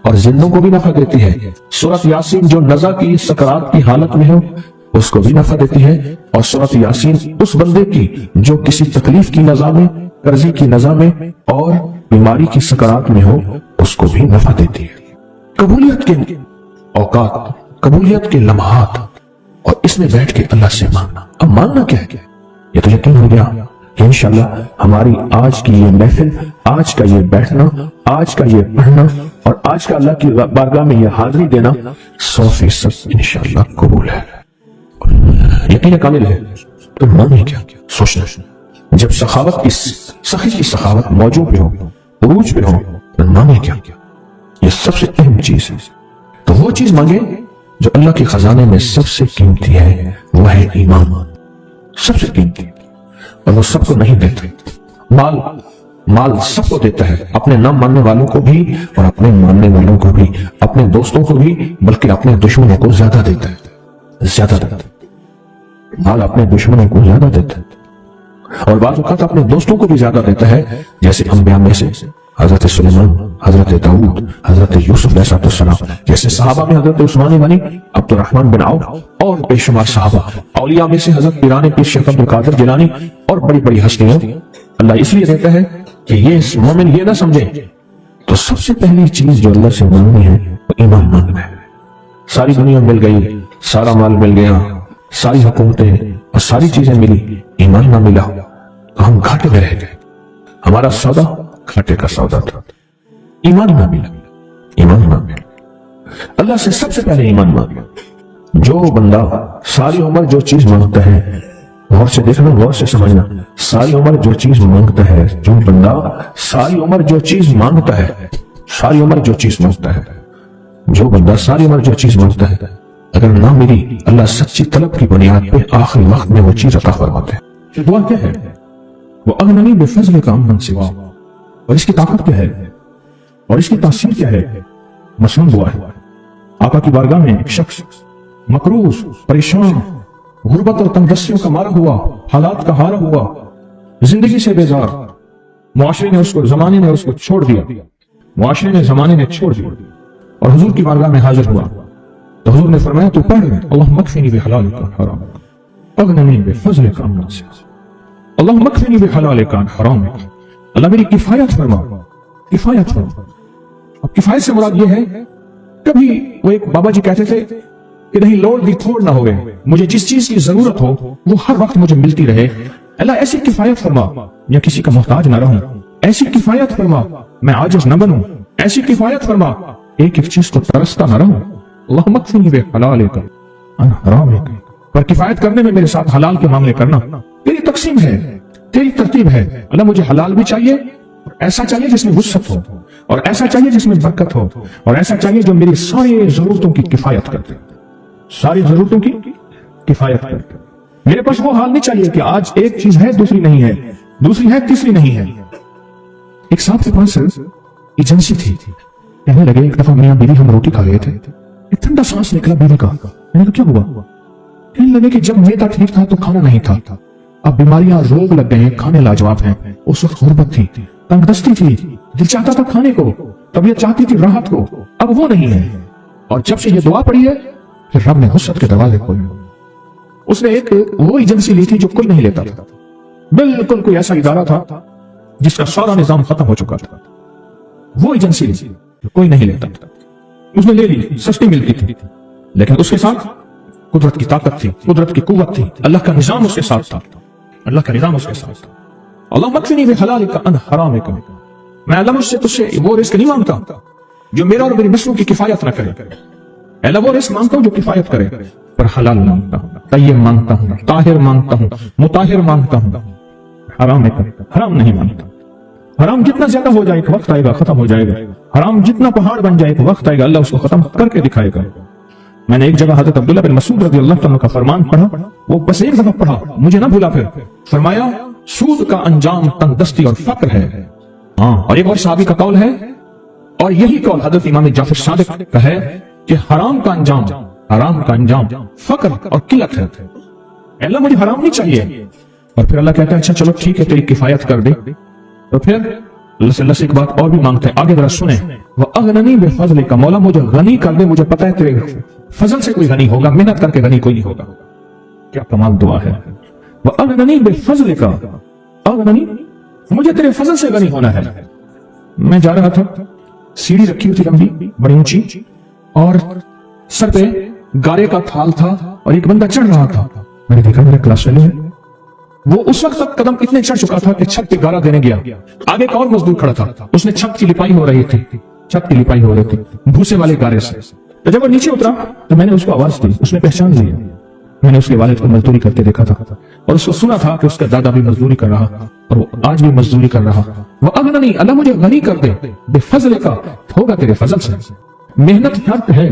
اور زندوں کو بھی نفع دیتی ہے. سورۃ یاسین جو نزع کی سکرات کی حالت میں ہو اس کو بھی نفع دیتی ہے, اور سورۃ یاسین اس بندے کی جو کسی تکلیف کی نزع میں, قرضے کی نزع میں اور بیماری کی سکرات میں ہو اس کو بھی نفع دیتی ہے. قبولیت کے اوقات, قبولیت کے لمحات, اور اس میں بیٹھ کے اللہ سے مانگنا. اب مانگنا کیا ہے؟ یہ تو یقین ہو گیا کہ انشاءاللہ ہماری آج کی یہ محفل, آج کا یہ بیٹھنا, آج کا یہ پڑھنا اور آج کا اللہ کی بارگاہ میں یہ حاضری دینا 100% انشاءاللہ قبول ہے. یقین کامل ہے. تو مانگیں کیا؟ سوچنا. جب سخاوت کی, سخی کی سخاوت موجود پہ ہو, عروج پہ ہو, تو مانگیں کیا؟ یہ سب سے اہم چیز ہے. تو وہ چیز مانگے جو اللہ کے خزانے میں سب سے قیمتی ہے, وہ ہے ایمان. سب سے قیمتی, اور وہ سب کو نہیں دیتا. مال سب کو دیتا ہے, اپنے نہ ماننے والوں کو بھی اور اپنے ماننے والوں کو بھی, اپنے دوستوں کو بھی, بلکہ اپنے دشمنوں کو زیادہ دیتا ہے. زیادہ دیتا ہے مال, اپنے دشمنوں کو زیادہ دیتا ہے, اور بعض اوقات اپنے دوستوں کو بھی زیادہ دیتا ہے. جیسے انبیاء میں سے حضرت سلیمان, حضرت داؤد, حضرت یوسف علیہ السلام, جیسے صحابہ میں حضرت عثمان غنی, عبد الرحمن بن عوف اور بے شمار صحابہ. اولیاء میں سے حضرت پیران پیر شیخ عبد القادر جیلانی اور بڑی بڑی ہستیاں. اللہ اس لیے دیتا ہے کہ یہ مومن یہ نہ سمجھے. تو سب سے پہلی چیز جو اللہ سے مانگنی ہے وہ ایمان مانگنا ہے. ساری دنیا مل گئی, سارا مال مل گیا, ساری حکومتیں اور ساری چیزیں ملی, ایمان نہ ملا تو ہم گھاٹے میں رہ گئے. ہمارا سودا گھاٹے کا سودا تھا. ایمان نہ ملا, ایمان نہ ملا. اللہ سے سب سے پہلے ایمان مانگنا. جو بندہ ساری عمر جو چیز مانگتا ہے, غور سے دیکھنا, غور سے سمجھنا, ساری عمر جو چیز مانگتا ہے, جو بندہ ساری عمر جو چیز مانگتا ہے, ساری عمر جو چیز مانگتا ہے, جو بندہ ساری عمر جو چیز مانگتا ہے, اگر نہ میری اللہ سچی طلب کی بنیاد پہ آخری وقت میں وہ چیز عطا فرماتے ہیں. یہ دعا کیا ہے؟ وہ اغننی بفضل کا من سوا. اور اس کی طاقت کیا ہے اور اس کی تاثیر کیا ہے؟ مثلاً دعا ہے. آقا کی بارگاہ میں ایک شخص مقروض, پریشان, غربت اور تنگدستیوں کا مارا ہوا, حالات کا ہارا ہوا, زندگی سے بیزار, معاشرے نے اس کو, زمانے نے اس کو چھوڑ دیا, معاشرے نے, زمانے نے چھوڑ دیا, اور حضور کی بارگاہ میں حاضر ہوا. تو حضور نے فرمایا تو پڑھ اللہم اکفنی بحلالک عن حرامک اغننی بفضلک عمن سواک. اللہم اکفنی بحلالک عن حرامک, اللہ میری کفایت فرما, کفایت فرما. اب کفایت سے مراد یہ ہے, کبھی وہ ایک بابا جی کہتے تھے کہ نہیں لوڑ بھی تھوڑ نہ ہوئے, مجھے جس چیز کی ضرورت ہو وہ ہر وقت مجھے ملتی رہے. اللہ ایسی کفایت فرما یا کسی کا محتاج نہ رہوں, ایسی کفایت فرما میں عاجز نہ بنوں, ایسی کفایت فرما ایک ایک چیز کو ترستا نہ رہوں. اللہم اکفنی بحلالک عن حرامک, پر کفایت کرنے میں میرے ساتھ حلال کے معاملے کرنا. تیری تقسیم ہے, تیری ترتیب ہے. اللہ مجھے حلال بھی چاہیے, ایسا چاہیے جس میں وسعت ہو, اور ایسا چاہیے جس میں برکت ہو, اور ایسا چاہیے جو میری ساری ضرورتوں کی کفایت کرتے, ساری ضرورتوں کی کفایت کرتے. میرے پاس وہ حال نہیں چاہیے کہ آج ایک چیز ہے دوسری نہیں ہے, دوسری ہے تیسری نہیں ہے. ایک صاحب کے پاس ایجنسی تھی, کہنے لگے ایک دفعہ میاں بیوی ہم روٹی کھا گئے تھے, ایک ٹھنڈا سانس نکلا بیوی کا. میں نے کہا کیا ہوا؟ کہنے لگے کہ جب میدا ٹھیک تھا تو کھانا نہیں تھا, اب بیماریاں روگ لگ گئے ہیں, کھانے لاجواب ہیں. اس وقت غربت تھی, تنگدستی تھی, دل چاہتا تھا کھانے کو, طبیعت چاہتی تھی راحت کو, اب وہ نہیں ہے. اور جب سے یہ دعا پڑی ہے پھر رب نے وسعت کے دروازے کھولے. اس نے ایک وہ ایجنسی لی تھی جو کوئی نہیں لیتا تھا, بالکل کوئی ایسا ادارہ تھا جس کا سارا نظام ختم ہو چکا تھا. وہ ایجنسی لی جو کوئی نہیں لیتا تھا, اس نے لے لی, سستی ملتی تھی, لیکن اس کے ساتھ قدرت کی طاقت تھی, قدرت کی قوت تھی, اللہ کا نظام اس کے ساتھ تھا, اللہ کا نظام اس کے ساتھ تھا. اللہم اکفنی بحلالک عن حرامک, میں اللہ مجھ سے تجھ سے وہ رزق نہیں مانگتا جو میرا اور میری نسلوں کی کفایت نہ کرے. اللہ وہ رزق مانگتا ہوں جو کفایت کرے, پر حلال مانگتا ہوں, طیب مانگتا ہوں, طاہر مانگتا ہوں, مطہر مانگتا ہوں, حرام نہیں مانگتا. حرام جتنا زیادہ ہو جائے ایک وقت آئے گا ختم ہو جائے گا, حرام جتنا پہاڑ بن جائے ایک وقت آئے گا اللہ اس کو ختم کر کے دکھائے گا. میں نے ایک جگہ حضرت عبداللہ بن مسعود رضی اللہ عنہ کا فرمان پڑھا, وہ بس ایک دفعہ پڑھا, مجھے نہ بھولا. پھر فرمایا سود کا انجام تنگدستی اور فقر ہے. اور ایک اور صحابی کا قول ہے, اور یہی قول حضرت امام جعفر صادق کا ہے کہ حرام کا انجام فقر اور قلت ہے. اللہ مجھے حرام نہیں چاہیے. اور پھر اللہ کہتا ہے اچھا چلو ٹھیک ہے تیری کفایت کر دے. تو پھر अल्लाह से एक बात और भी मांगते हैं, आगे जरा सुने। वह अगननी बेफज़ल का, मौला मुझे गनी कर दे, मुझे पता है तेरे फजल से कोई गनी होगा, मेहनत करके गनी कोई नहीं होगा। क्या कमाल दुआ है। वह अगननी बेफज़ल का, अगननी मुझे तेरे फजल से गनी होना है। मैं जा रहा था, सीढ़ी रखी हुई थी लंबी बड़ी ऊंची, और सर पे गारे का थाल था और एक बंदा चढ़ रहा था। मैंने देखा मेरा क्लास फेलो है। वो उस वक्त तक कदम इतने चढ़ चुका था कि छत पे गारा देने गया। आगे एक और मजदूर खड़ा था, उसने छत की लिपाई हो रही थी, छत की लिपाई हो रही थी भूसे वाले गारे से। तो जब वो नीचे उतरा तो मैंने उसको आवाज दी, उसने पहचान लिया। मैंने उसके वालिद को मजदूरी करते देखा था और उसको सुना था कि उसका दादा भी मजदूरी कर रहा और वो आज भी मजदूरी कर रहा। वह अगननी, अल्लाह मुझे गनी कर दे बेफज़ल का, होगा तेरे फजल से। मेहनत शर्त है,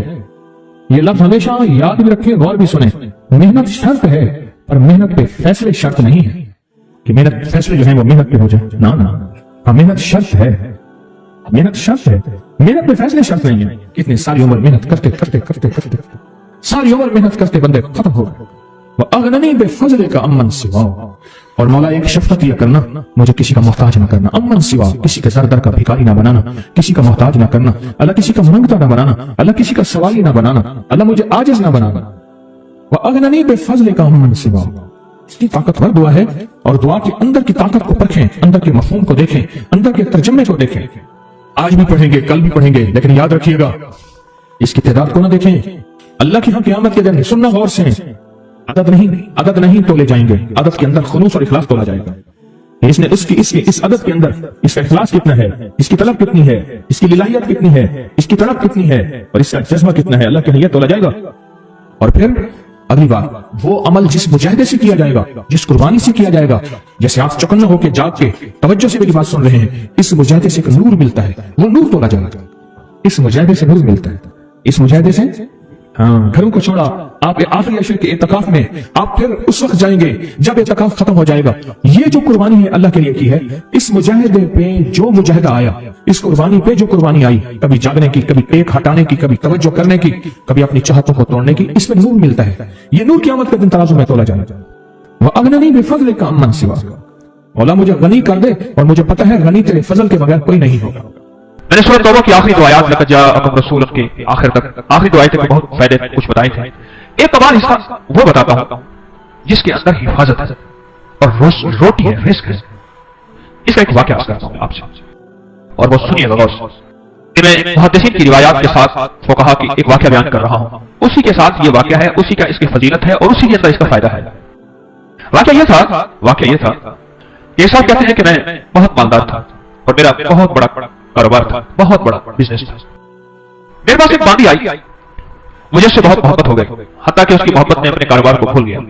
ये लफ्ज हमेशा याद भी रखें, गौर भी सुने। मेहनत शर्त है पर मेहनत पे फैसले शर्त नहीं है कि मेहनत फैसले जो है वो मेहनत पे हो जाए, ना ना। हाँ, मेहनत शर्त है, मेहनत शर्त है, मेहनत पे फैसले शर्त नहीं है। कितनी सारी उम्र मेहनत करते करते करते करते सारी उम्र मेहनत करते बंदे खत्म हो गए। वह अगननी बेफज़ल का अमन सिवा, और मौला एक शफ़क़त यह करना, मुझे किसी का मोहताज ना करना। अमन सिवा, किसी के दर दर का भिखारी ना बनाना, किसी का मोहताज ना करना। अल्लाह किसी का मांगता ना बनाना, अल्लाह किसी का सवाली ना बनाना, अल्लाह मुझे आजिज ना बनाना। वह अगननी बेफज़ल का अमन सिवा, इसकी ताकतवर दुआ है। और दुआ के अंदर की ताकत को परखें, अंदर के मफ़हूम को देखें, अंदर के तर्जमे को देखें। आज भी पढ़ेंगे, कल भी पढ़ेंगे, लेकिन याद रखिएगा इसकी तादाद को ना देखें। अल्लाह की हम क़यामत के दिन सुनना गौर से, अदद नहीं तोले जाएंगे, अदद के अंदर खुलूस और इखलास तोला जाएगा। इसने इस अदद के अंदर इसका इखलास कितना है, इसकी तलब कितनी है, इसकी लिलाहियत कितनी है, इसकी तड़प कितनी है और इसका जज्बा कितना है, अल्लाह के लिए तोला जाएगा। और फिर अगली बात, वो अमल जिस मुजाहिदे से किया जाएगा, जिस कुर्बानी से किया जाएगा, जैसे आप चौकन्ना होकर जाग के तवज्जो से मेरी बात सुन रहे हैं, इस मुजाहिदे से एक नूर मिलता है, वो नूर तोला जाएगा। इस मुजाहिदे से नूर मिलता है, इस मुजाहिदे से। हाँ, घरों को छोड़ा, आप आखिरी अशर के एतकाफ में आप फिर उस वक्त जाएंगे जब एतकाफ खत्म हो जाएगा। ये जो कुर्बानी है अल्लाह के लिए की है, इस मुजाहिदे पे जो मुजाहिदा आया, इस कुर्बानी पे जो कुर्बानी आई, कभी जागने की, कभी टेक हटाने की, कभी तवज्जो करने की, कभी अपनी चाहतों को तोड़ने की, इसमें नूर मिलता है। ये नूर क़यामत के दिन तराजू में तोला जाएगा। वह अगननी बेफज़ल का अमन सिवा, मौला मुझे गनी कर दे और मुझे पता है गनी तेरे फजल के बगैर कोई नहीं होगा। मैंने सूरह तौबा की आखिरी दो आयत लक़द जाअकुम रसूलुन के आखिर तक आखिरी दो आयतें बहुत फायदे कुछ बताए थे। एक कमाल हिस्सा वो बताता हूं जिसके अंदर हिफाजत है और रोटी है, रिस्क है। इसका एक वाकया करता हूं आपसे और वो सुनिएगा गौर से। मैं मुहद्दिसीन की रिवायात के साथ वो कहा कि एक वाकया बयान कर रहा हूं, उसी के साथ ये वाकया है, उसी का इसकी फजीलत है और उसी के अंदर इसका फायदा है। वाकया ये था ये साहब कहते हैं कि मैं बहुत मालदार था और मेरा बहुत बड़ा कारोबार था, बहुत बड़ा बिजनेस था। मेरे पास एक बांदी आई, मुझे उससे बहुत मोहब्बत हो गई, हत्ता कि उसकी मोहब्बत ने अपने कारोबार को भूल गया,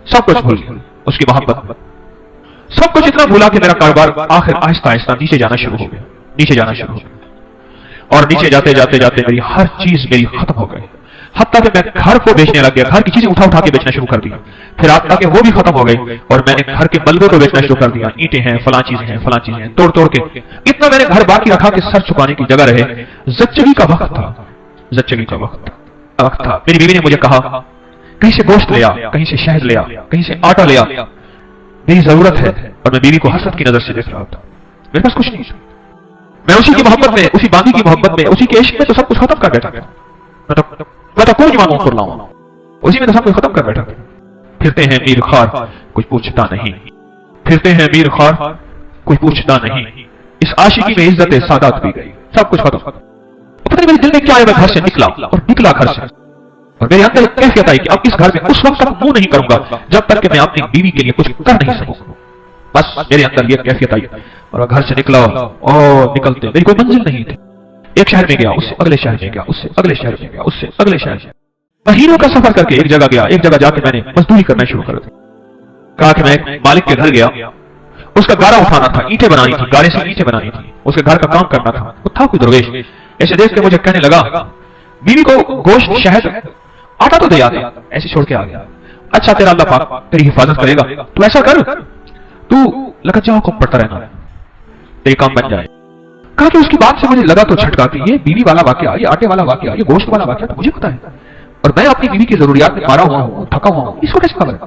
सब कुछ भूल गया। उसकी मोहब्बत सब कुछ इतना भूला कि मेरा कारोबार आखिर आहिस्ता आहिस्ता नीचे जाना शुरू हो गया और नीचे जाते जाते जाते मेरी हर चीज मेरी खत्म हो गई, हत्ता कि मैं घर को बेचने लग गया, घर की चीजें उठा के बेचना शुरू कर दिया। फिर आता कि वो भी खत्म हो गई और मैंने घर के मलबे को बेचना शुरू कर दिया, ईंटें हैं, फलां चीजें तोड़ के इतना मैंने घर बाकी रखा कि सर छुपाने की जगह रहे। जच्चगी का वक्त था। मेरी बीवी ने मुझे कहा कहीं से गोश्त ले आ, कहीं से शहद ले आ, कहीं से आटा ले आ, मेरी जरूरत है। और मैं बीवी को हसरत की नजर से देख रहा था, मेरे पास कुछ नहीं। मैं उसी की मोहब्बत में, उसी बांदी की मोहब्बत में, उसी के इश्क में तो सब कुछ खत्म कर बैठा था। मैं तो कुछ मांगू कर लाऊं, उसी में तो सब कुछ खत्म कर बैठा। फिरते हैं मीर खार कुछ पूछता नहीं, फिरते हैं मीर खार कोई पूछता नहीं। इस आशिकी में इज्जत सादात भी गई, सब कुछ खत्म। पता नहीं मेरे दिल में क्या है, मैं घर से निकला घर से और मेरे अंदर एक कैफियत आई कि अब इस घर में उस वक्त तक मुंह नहीं करूंगा जब तक कि मैं अपनी बीवी के लिए कुछ कर नहीं सकूं। बस मेरे अंदर ये कैफियत आई और घर से निकला और निकलते मेरी कोई मंजिल नहीं थी। एक शहर में गया, उससे अगले शहर में गया, उससे अगले शहर में गया, उससे अगले शहर। महीनों का सफर करके एक जगह गया, एक जगह जाके मैंने मजदूरी करना शुरू कर दी। कहा कि मैं एक मालिक के घर गया, उसका गारा उठाना था, ईंटें बनानी थी, गारे से ईंटें बनानी थी, उसके घर का काम करना था। वो था कोई दरवेश, ऐसे देख के मुझे कहने लगा बीवी को गोश्त शहद आटा तो दे आते, ऐसे छोड़ के आ गया। अच्छा तेरा अल्लाह पाक तेरी हिफाजत करेगा, तू ऐसा कर, तू लगा जाओ को पढ़ता रहना, तेरे काम बन जाए। कहा कि उसकी बात से मुझे लगा तो झटका कि ये बीवी वाला वाकया, ये आटे वाला वाकया, ये गोश्त वाला वाकया तो मुझे पता है और मैं अपनी बीवी की जरूरियात में मारा हुआ हूं, थका हुआ हूं, इसको कैसे खबर है?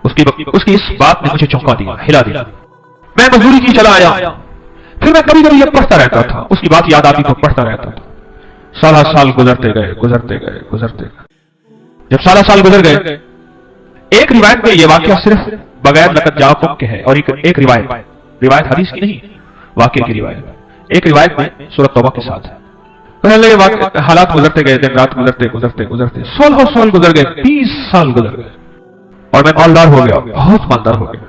उसकी इस बात ने मुझे चौंका दिया, हिला दिया। मैं मजदूरी की चला आया, फिर मैं कभी कभी ये पढ़ता रहता था, उसकी बात याद आती तो पढ़ता रहता था। साल गुजरते गए गुजरते गए गुजरते गए। जब साल गुजर गए, एक रिवायत में यह वाकया सिर्फ बगैर नकद जाकुम के है, और एक रिवायत हदीस की नहीं, वाकये की रिवायत। एक रिवायत में सूरत तौबा के साथ है। पहले हालात गुजरते गए, दिन रात गुजरते गुजरते गुजरते 16 साल गुजर गए, 20 साल गुजर गए, और मैं मालदार हो गया, बहुत मालदार हो गया।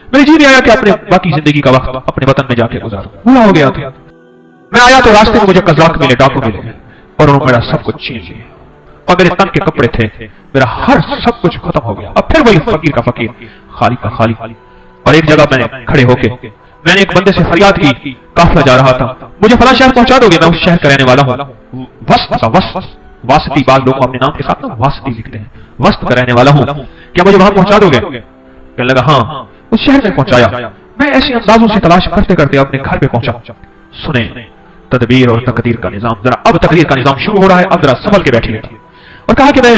मेरे जी नहीं आया कि अपने बाकी जिंदगी का वक्त अपने वतन में जाके गुजारूं, पूरा हो गया था। मैं आया तो रास्ते में मुझे कज़ाक मिले, डाकू मिले, और उन्होंने मेरा सब कुछ छीन लिया, और मेरे तन के कपड़े थे, मेरा हर सब कुछ खत्म हो गया। अब फिर वही फकीर का फकीर, खाली का खाली। और एक जगह मैंने खड़े होके मैंने एक बंदे से फरियाद की, काफिला जा रहा था, मुझे फला शहर पहुंचा दोगे? मैं उस शहर का रहने वाला हूँ, वासती, बाद लोग अपने नाम के साथ ना वासती लिखते हैं, वस्त का रहने वाला हूँ, क्या मुझे वहां पहुंचा दोगे? कहने लगा हाँ। उस शहर में पहुंचाया। मैं ऐसे अंदाजों से तलाश करते करते अपने घर पे पहुंचा। सुने तदबीर और तकदीर का निजाम, जरा अब तकदीर का निजाम शुरू हो रहा है, अब जरा संभल के बैठिए। और कहा कि मैं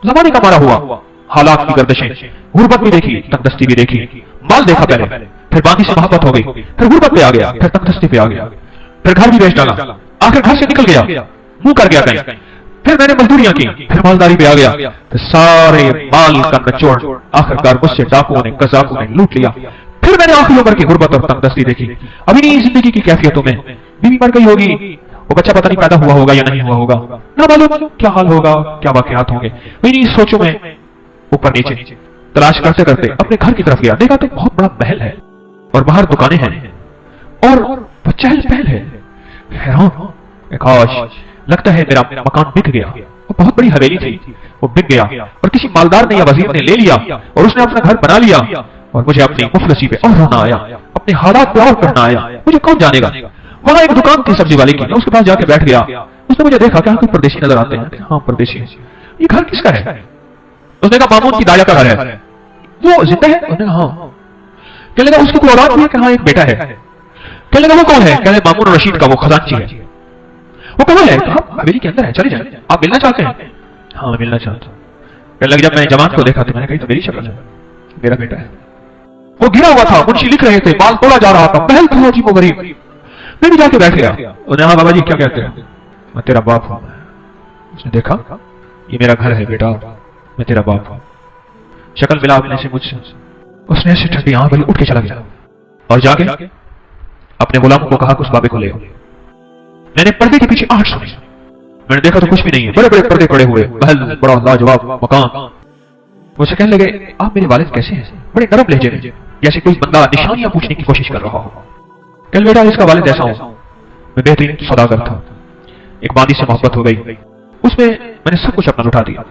जमाने का मारा हुआ, हालात की गर्दिशें, गुर्बत भी देखी, तंगदस्ती भी देखी, माल देखा पहले, फिर बाकी से मोहब्बत हो गई, फिर गुर्बत पे आ गया, फिर तंगदस्ती पे आ गया, फिर घर भी बेच डाला, आखिर घर से निकल गया, मुंह कर गया कहीं, फिर मैंने मजदूरियां की, फिर मालदारी पे आ गया, फिर सारे माल का निचोड़ आखिरकार मुझसे डाकुओं ने, कज़ाकों ने लूट लिया। फिर मैंने आखिरी उम्र की गुर्बत और तंगदस्ती देखी। अभी नहीं जिंदगी की कैफियतों में, बीवी मर गई होगी, वो बच्चा पता नहीं पैदा हुआ होगा या नहीं हुआ होगा, ना मालूम क्या हाल होगा, क्या वाकयात होंगे। मेरी सोचों में ऊपर नीचे तलाश करते करते अपने घर की तरफ गया, देखा तो बहुत बड़ा महल है, और बाहर दुकानें हैं, और चहल पहल है। हैरान, काश लगता है मेरा मकान बिक गया। वो बहुत बड़ी हवेली थी, वो बिक गया, और किसी मालदार ने या वजीर ने ले लिया, और उसने अपना घर बना लिया, और मुझे अपनी मुफलसी पे और रोना आया, अपने हालात पे और करना आया। मुझे कौन जानेगा। वहां एक दुकान थी सब्जी वाले की, मैं उसके पास जाके बैठ गया। उसने मुझे देखा, क्या कोई परदेशी नजर आते हैं? हाँ परदेशी। ये घर किसका है? उसने कहा मामून की दाया का घर है। वो जिंदा है? उसने कहा हाँ। कहने लगा उसकी कोई औलाद भी है? कि हाँ एक बेटा है। कहने लगा वो कौन है? कहने मामून रशीद का वो खजांची है। वो कहाँ है? कहा हवेली के अंदर है, चले जाए। आप मिलना चाहते हैं? हाँ मैं मिलना चाहता हूँ। कहने लगा जब मैं जवान को देखा तो मैंने कही तो मेरी शक्ल है, मेरा बेटा है। वो गिरा हुआ था, मुंशी लिख रहे थे, माल तोड़ा जा रहा था, महल था अजीब गरीब। मैं भी जाके बैठ गया। उन्हें हाँ बाबा जी क्या कहते हैं? मैं तेरा बाप हूं। उसने देखा ये मेरा घर है बेटा, मैं तेरा बाप हूं। शक्ल मिला अपने से मुझसे। उसने ऐसे ठंडी आंख भरी उठ के चला गया, और जाके अपने गुलामों को कहा कि उस बाबे को ले आओ। मैंने पर्दे के पीछे आहट सुनी, मैंने देखा तो कुछ भी नहीं है, बड़े बड़े पर्दे पड़े हुए, महल बड़ा लाजवाब मकान। मुझसे कहने लगे आप मेरे वालिद कैसे हैं? बड़े नरम लहजे में, जैसे कोई बंदा निशानियां पूछने की कोशिश कर रहा हो। कल बेटा इसका वालिद ऐसा हूं, मैं बेहतरीन सौदागर था, एक बांदी से मोहब्बत हो गई, उसमें मैंने सब कुछ अपना लुटा दिया,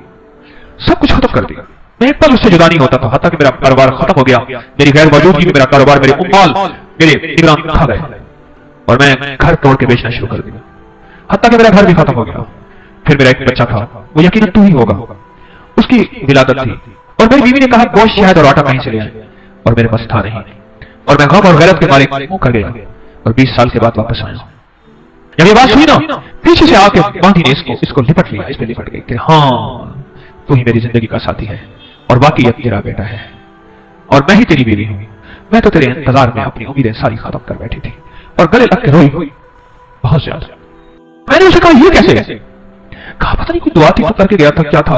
सब कुछ खत्म कर दिया। मैं एक पल उससे जुदा नहीं होता था, हत्ता कि मेरा कारोबार खत्म हो गया, मेरी गैर मौजूदगी में मेरा कारोबार, मेरे उम्माल मेरे निगरान खा गए, और मैं घर तोड़ के बेचना शुरू कर दिया, हत्ता कि मेरा घर भी खत्म हो गया। फिर मेरा एक बच्चा था, वो यकीनन तू ही होगा, उसकी विलादत थी, और मेरी बीवी ने कहा गोश्त शहद और आटा कहीं से ले आए, और मेरे पास था नहीं, और मैं गम और गैरत के मारे मुंह कर गया, और 20 साल के बाद वापस आया। जब ये बात सुनी ना, पीछे से आके बांधी ने इसको लिपट लिया, इस पे लिपट गई कि हाँ तू ही मेरी जिंदगी का साथी है, और बाकी अब तेरा बेटा है, और मैं ही तेरी बीवी हूं। मैं तो तेरे इंतजार में अपनी उम्मीदें सारी खत्म कर बैठी थी, और गले लग के रोई बहुत ज्यादा। मैंने उसे कहा ये कैसे? कहा पता नहीं कोई दुआ थी तो करके गया था, क्या था?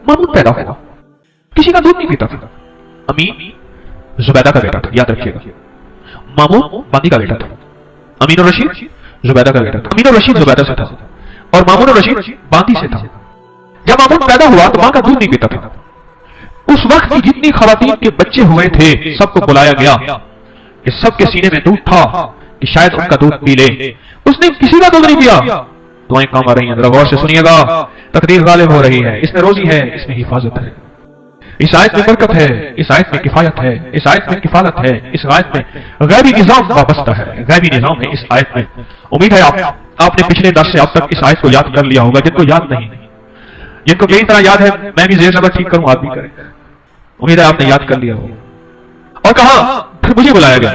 मामून पैदा हुआ, किसी का दूध नहीं पीता था, अमीन जुबैदा का बेटा था, याद रखिएगा। मामून बांदी का बेटा था, अमीन और रशीद जुबैदा का बेटा था। अमीन और रशीद जुबैदा से था, और मामून और रशीद बांदी से था। जब मामून पैदा हुआ तो मां का दूध नहीं पीता था। उस वक्त की जितनी खवातीन के बच्चे हुए थे सबको बुलाया गया कि सबके सीने में दूध था कि शायद उनका दूध पी ले। उसने किसी का दूध नहीं पिया। दुआएं काम आ रही हैं, जरा गौर से सुनिएगा, तकदीर गालिब हो रही है, इसमें रोजी है, इसमें हिफाजत है, इस आयत में बरकत है, इस आयत में किफायत है, इस आयत में किफालत है, इस आयत में गैबी निजाम वाबस्ता है, गैबी निजाम है इस आयत में। उम्मीद है आपने पिछले दर्स से अब तक इस आयत को याद कर लिया होगा। जिनको याद नहीं, जिनको मेरी तरह याद है, मैं भी जेर नंबर ठीक करूं, आप भी करें। उम्मीद है आपने याद कर लिया होगा। और कहा फिर मुझे बुलाया गया,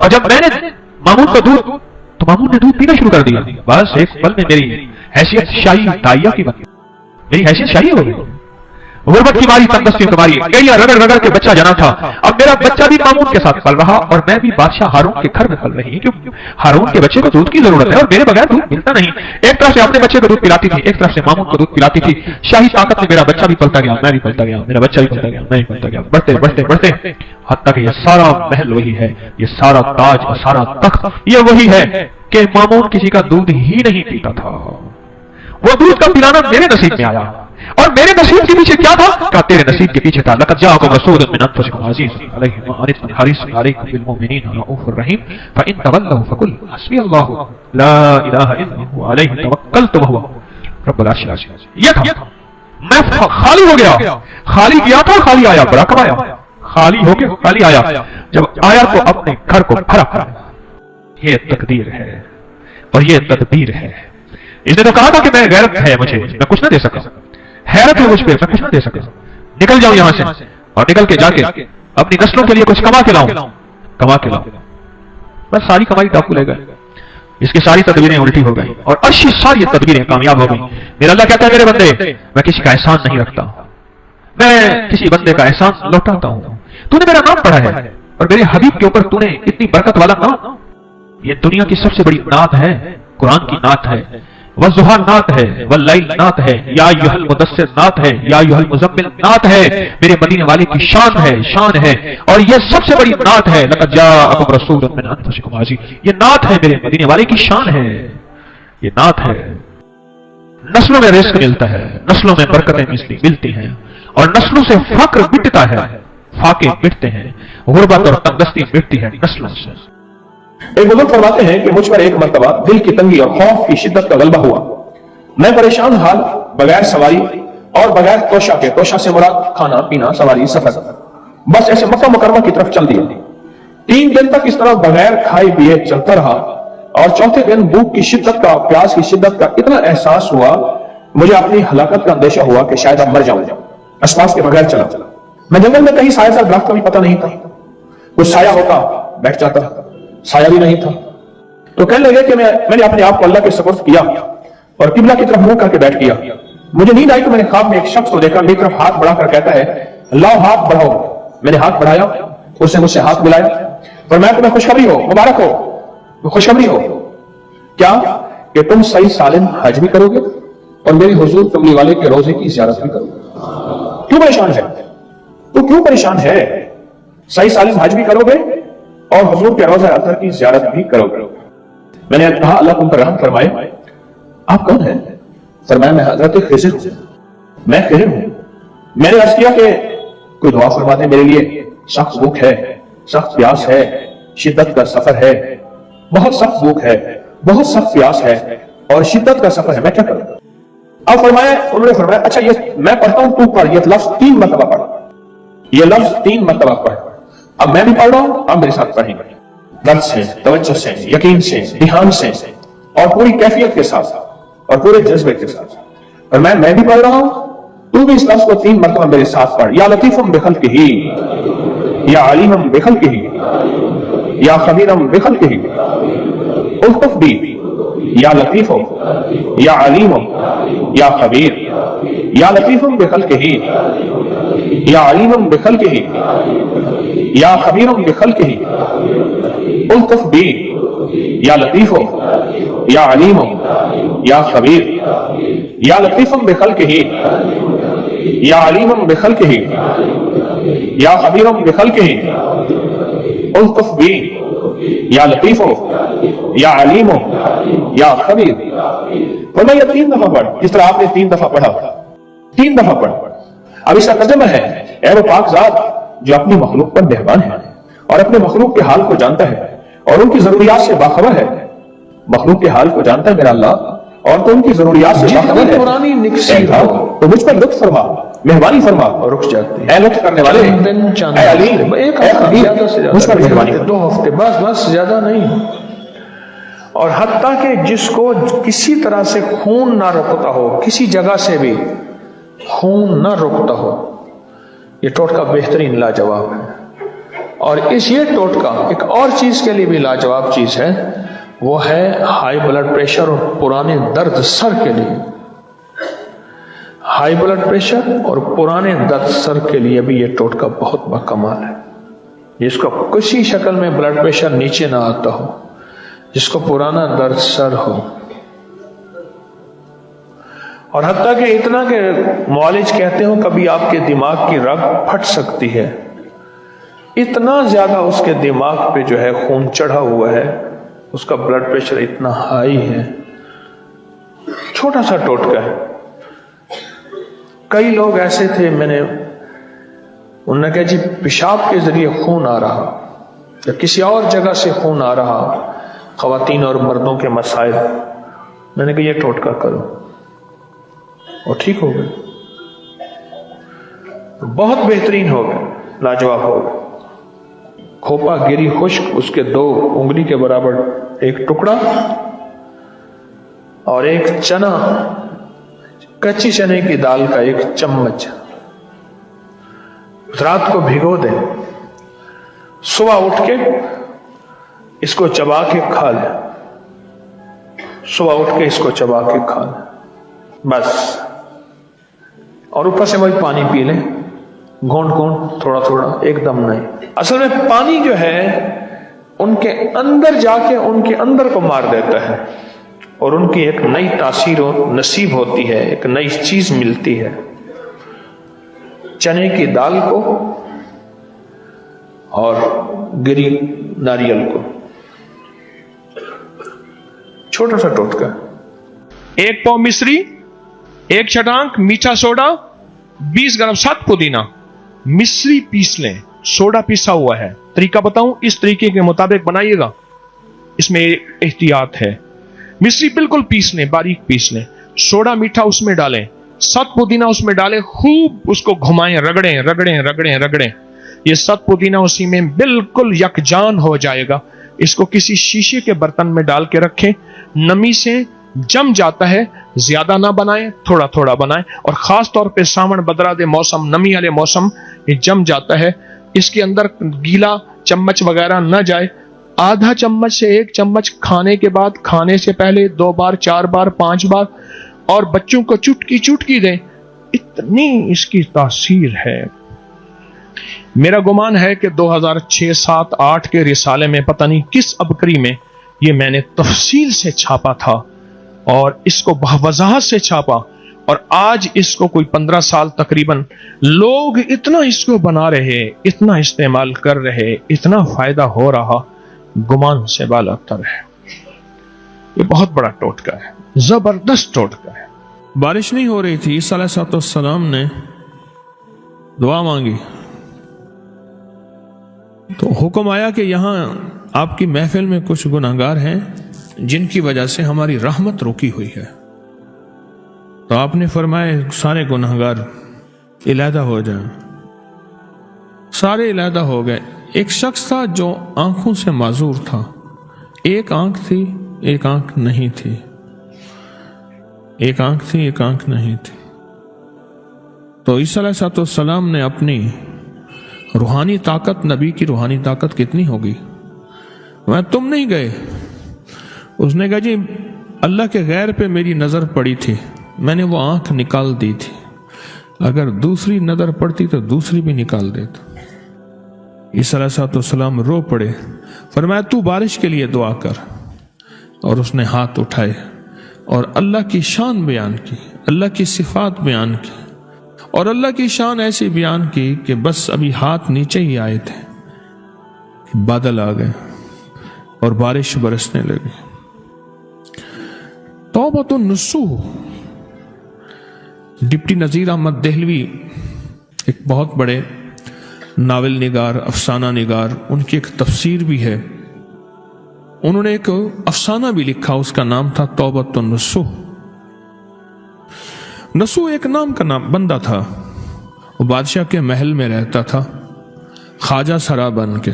और जब मैंने मामून का दूध, तो मामून ने दूध पीना शुरू कर दिया। बस एक पल में मेरी हैसियत शाही दाइया की बन गई, मेरी हैसियत शाही हो गई। गुर्बत की मारी, तंगदस्तियों की मारी, एड़ियां रगड़ रगड़ के बच्चा जना था। अब मेरा बच्चा भी मामून के साथ पल रहा और मैं भी बादशाह हारून के घर में पल रही, क्योंकि हारून के बच्चे को दूध की जरूरत है और मेरे बगैर दूध मिलता नहीं। एक तरफ से अपने बच्चे को दूध पिलाती थी, एक तरफ से मामून को दूध पिलाती थी। शाही ताकत में मेरा बच्चा भी पलता गया, मैं भी पलता गया, मेरा बच्चा भी पलता गया, मैं भी पलता गया, बढ़ते बढ़ते बढ़ते हद तक ये सारा महल वही है, ये सारा ताज और सारा तख्त ये वही है कि मामून किसी का दूध ही नहीं पीता था। वो दूध का पिलाना मेरे नसीब में आया और मेरे नसीब के पीछे क्या था? क्या तेरे नसीब के पीछे था? लक़द जाअकुम रसूलुम मिन अनफुसिकुम अज़ीज़ुन अलैहि मा अनित्तुम हरीसुन अलैकुम बिल मुमिनीना रऊफ़ुर रहीम फ़इन तवल्लव फ़कुल हस्बियल्लाहु ला इलाहा इल्ला हुव अलैहि तवक्कलतु व हुव रब्बुल अर्शिल अज़ीम। ये था, मैं खाली हो गया, खाली गया था, खाली आया, बड़ा कमाया, खाली होके खाली आया, जब आया तो अपने घर को भरा भरा। ये तकदीर है और ये तदबीर है। इसने तो कहा था कि मैं गैरत है मुझे, मैं कुछ ना दे सका, हैरत है मुझ पे, मैं कुछ ना दे सका, निकल जाऊं यहां से और निकल के जाके अपनी नस्लों के लिए कुछ कमा के लाऊं, कमा के लाऊं। बस सारी कमाई डाकू ले गए, इसकी सारी तदबीरें उल्टी हो गई और अच्छी सारी तदबीरें कामयाब हो गई। मेरा अल्लाह कहता है मेरे बंदे, मैं किसी का एहसान नहीं रखता, मैं किसी बंदे का एहसान लौटाता हूं। तूने मेरा नाम पढ़ा है और मेरे हबीब के ऊपर तूने इतनी बरकत वाला नाम, ये दुनिया की सबसे बड़ी नात है, कुरान की नात है, वज़ुहा नात है, वल्लैल नात है, या अय्युहल मुदस्सिर नात है, या अय्युहल मुज़म्मिल नात है, मेरे मदीने वाले की शान है, शान है। और ये सबसे बड़ी नात है, लक़द जाअकुम रसूलुम मिन अनफुसिकुम अज़ीज़, ये नात है, मेरे मदीने वाले की शान है, ये नात है। नस्लों में रिज़्क़ मिलता है, नस्लों में बरकतें मिलती हैं और नस्लों से फक्र मिटता है, फाके मिटते हैं, गुर्बत और तंगदस्ती मिटती है नस्लों से। एक बुजुर्ग फरमाते हैं कि मुझ पर एक मर्तबा दिल की तंगी और खौफ की शिद्दत का गलबा हुआ। मैं परेशान हाल, बगैर सवारी और बगैर तोशा के, तोशा से मुराद खाना पीना, सवारी, सफर, बस ऐसे मक्का मुकर्रमा की तरफ चल दिया। 3 दिन तक इस तरह बगैर खाए पिए चलता रहा और चौथे दिन भूख की शिद्दत का, प्यास की शिद्दत का इतना एहसास हुआ, मुझे अपनी हलाकत का अंदेशा हुआ कि शायद अब मर जाऊं। आसपास के बगैर चला, मैं जंगल में कहीं साया दरख्त का भी पता नहीं था, कुछ साया होता बैठ जाता, साया भी नहीं था। तो कहने लगे कि मैंने अपने आप को अल्लाह के सुपुर्द किया और किबला की तरफ मुंह करके बैठ गया। मुझे नींद आई तो मैंने ख्वाब में एक शख्स को देखा, मेरी तरफ हाथ बढ़ाकर कहता है, अल्लाह हाथ बढ़ाओ। मैंने हाथ बढ़ाया, उसने मुझसे हाथ मिलाया और मैं तुम्हें खुशखबरी हो, मुबारक हो, खुशखबरी हो क्या कि तुम सही सालिम हज भी करोगे और मेरे हुजूर कमली वाले के रोजे की ज़ियारत भी करोगे। क्यों परेशान है? तो क्यों परेशान है? सही सालिम हज भी करोगे और हुजूर के रोज़ा अतर की ज़ियारत भी करोगे। मैंने कहा, अल्लाह तुम पर रहम फरमाए, आप कौन हैं? फरमाया, मैं हजरत खिज़र हूं, मैं खिज़र हूं। मैंने अर्ज किया कि कोई दुआ फरमा दे मेरे लिए, सख्त भूख है, सख्त प्यास है, शिद्दत का सफर है, बहुत सख्त भूख है, बहुत सख्त प्यास है और शिद्दत का सफर है, मैं क्या करूं? अब फरमाया, उन्होंने फरमाया, अच्छा ये मैं पढ़ता हूं, तू पढ़, ये लफ्ज 3 मरतबा पढ़, ये लफ्ज 3 मरतबा पढ़। अब मैं भी पढ़ रहा हूं, अब मेरे साथ पढ़ेंगे, दर्द से, तवज्जो से, यकीन से, ध्यान से और पूरी कैफियत के साथ और पूरे जज्बे के साथ। और मैं भी पढ़ रहा हूं, तू भी इस लफ्ज को 3 मरतबा मेरे साथ पढ़। या लतीफुम बिखल्किही, या अलीमुम बिखल्किही, या खबीरुम बिखल्किही, उल्तुफ बी, या लतीफो, या अलीमो, या खबीर, या लतीफुम बिखल्किही, या अलीमुम बिखल्किही, या खबीरुम बिखल्किही, उल्तुफ बी, या लतीफो, या अलीमो, या खबीर, या लतीफुम बिखल्किही, या अलीमुम बिखल्किही, या खबीरुम बिखल्किही, उल्तुफ बी, या लतीफो, या अलीमो, या खबीर। फरमाया, ये 3 दफा पढ़, जिस तरह आपने 3 दफा पढ़ा, 3 दफा पढ़। अब इसका तर्जुमा है, ऐ वो पाक ज़ात जो अपनी मखलूक पर मेहरबान है और अपने मखलूक के हाल को जानता है और उनकी जरूरियात से बाखबर है। मखलूक के हाल को जानता है मेरा अल्लाह और तो उनकी जरूरियात से बाखबर है। तो मुझ पर लुत्फ फरमा, मेहरबानी फरमा और रुक जाते हैं। लुत्फ करने वाले, ऐ अलीम, एक हफ्ते मुझ पर मेहरबानी, 2 हफ्ते, बस ज्यादा नहीं। और हत्ता कि जिसको किसी तरह से खून ना रुकता हो, किसी जगह से भी खून ना रुकता हो, ये टोटका बेहतरीन लाजवाब है। और ये टोटका एक और चीज के लिए भी लाजवाब चीज है, वो है हाई ब्लड प्रेशर और पुराने दर्द सर के लिए। हाई ब्लड प्रेशर और पुराने दर्द सर के लिए भी ये टोटका बहुत बाकमाल है। जिसको किसी शक्ल में ब्लड प्रेशर नीचे ना आता हो, जिसको पुराना दर्द सर हो, और हत्ता कि इतना कि मुआलिज कहते हो कभी आपके दिमाग की रग फट सकती है, इतना ज्यादा उसके दिमाग पे जो है खून चढ़ा हुआ है, उसका ब्लड प्रेशर इतना हाई है। छोटा सा टोटका है। कई लोग ऐसे थे, मैंने उन्होंने कहा जी पेशाब के जरिए खून आ रहा या किसी और जगह से खून आ रहा, खवातीन और मर्दों के मसाइल, मैंने कहा ये टोटका करो और ठीक हो गए, बहुत बेहतरीन हो गए, लाजवाब हो गए। खोपा गिरी खुश्क, उसके 2 उंगली के बराबर एक टुकड़ा और एक चना, कच्ची चने की दाल का 1 चम्मच रात को भिगो दें, सुबह उठ के इसको चबा के खा लें, सुबह उठ के इसको चबा के खा लें बस, और ऊपर से वही पानी पी लें, घोंट घोंट थोड़ा थोड़ा, एकदम नहीं। असल में पानी जो है उनके अंदर जाके उनके अंदर को मार देता है और उनकी एक नई तासीर नसीब होती है, एक नई चीज मिलती है। चने की दाल को और गिरी नारियल को, छोटा सा टोटका, 1 पाव मिश्री, 1 छटांक मीठा सोडा, 20 ग्राम सात पुदीना। मिश्री पीस लें, सोडा पीसा हुआ है। तरीका बताऊं, इस तरीके के मुताबिक बनाइएगा, इसमें एहतियात है। मिश्री बिल्कुल पीस लें, बारीक पीस लें, सोडा मीठा उसमें डालें, सात पुदीना उसमें डालें, खूब उसको घुमाएं, रगड़ें रगड़ें रगड़ें रगड़ें। ये सात पुदीना उसी में बिल्कुल यकजान हो जाएगा। इसको किसी शीशे के बर्तन में डाल के रखें, नमी से जम जाता है, ज्यादा ना बनाएं, थोड़ा थोड़ा बनाएं, और खास तौर पे सावन बदरा दे मौसम, नमी वाले मौसम, ये जम जाता है। इसके अंदर गीला चम्मच वगैरह न जाए। आधा चम्मच से 1 चम्मच खाने के बाद, खाने से पहले 2 बार, 4 बार, 5 बार, और बच्चों को चुटकी चुटकी दें। इतनी इसकी तासीर है। मेरा गुमान है कि 2006, 7, 8 के रिसाले में, पता नहीं किस अबकरी में, ये मैंने तफसील से छापा था और इसको वजाहत से छापा, और आज इसको कोई 15 साल तकरीबन लोग इतना इसको बना रहे, इतना इस्तेमाल कर रहे, इतना फायदा हो रहा, गुमान से बालातर है। ये बहुत बड़ा टोटका है, जबरदस्त टोटका है। बारिश नहीं हो रही थी, ईसा अलैहिस्सलाम ने दुआ मांगी तो हुक्म आया कि यहां आपकी महफिल में कुछ गुनाहगार हैं जिनकी वजह से हमारी रहमत रुकी हुई है। तो आपने फरमाया सारे गुनाहगार इलादा हो जाएं। सारे इलादा हो गए। एक शख्स था जो आंखों से माजूर था, एक आंख थी, एक आंख नहीं थी, एक आंख थी, एक आंख नहीं थी। तो ईसा अलैहिस्सलाम ने अपनी रूहानी ताकत, नबी की रूहानी ताकत कितनी होगी, मैं तुम नहीं गए। उसने कहा जी अल्लाह के गैर पे मेरी नजर पड़ी थी, मैंने वो आंख निकाल दी थी, अगर दूसरी नजर पड़ती तो दूसरी भी निकाल देता। ईसा अलैहिस्सलाम रो पड़े, फरमाया तू बारिश के लिए दुआ कर। और उसने हाथ उठाए और अल्लाह की शान बयान की, अल्लाह की सिफात बयान की, और अल्लाह की शान ऐसी बयान की कि बस अभी हाथ नीचे ही आए थे, बादल आ गए और बारिश बरसने लगी। तौबतुन नसूह, डिप्टी नजीर अहमद देहलवी एक बहुत बड़े नावल निगार, अफसाना निगार, उनकी एक तफसीर भी है। उन्होंने एक अफसाना भी लिखा, उसका नाम था तौबतुन नसूह। नसूह एक नाम का नाम बंदा था, वो बादशाह के महल में रहता था ख्वाजा सरा बन के।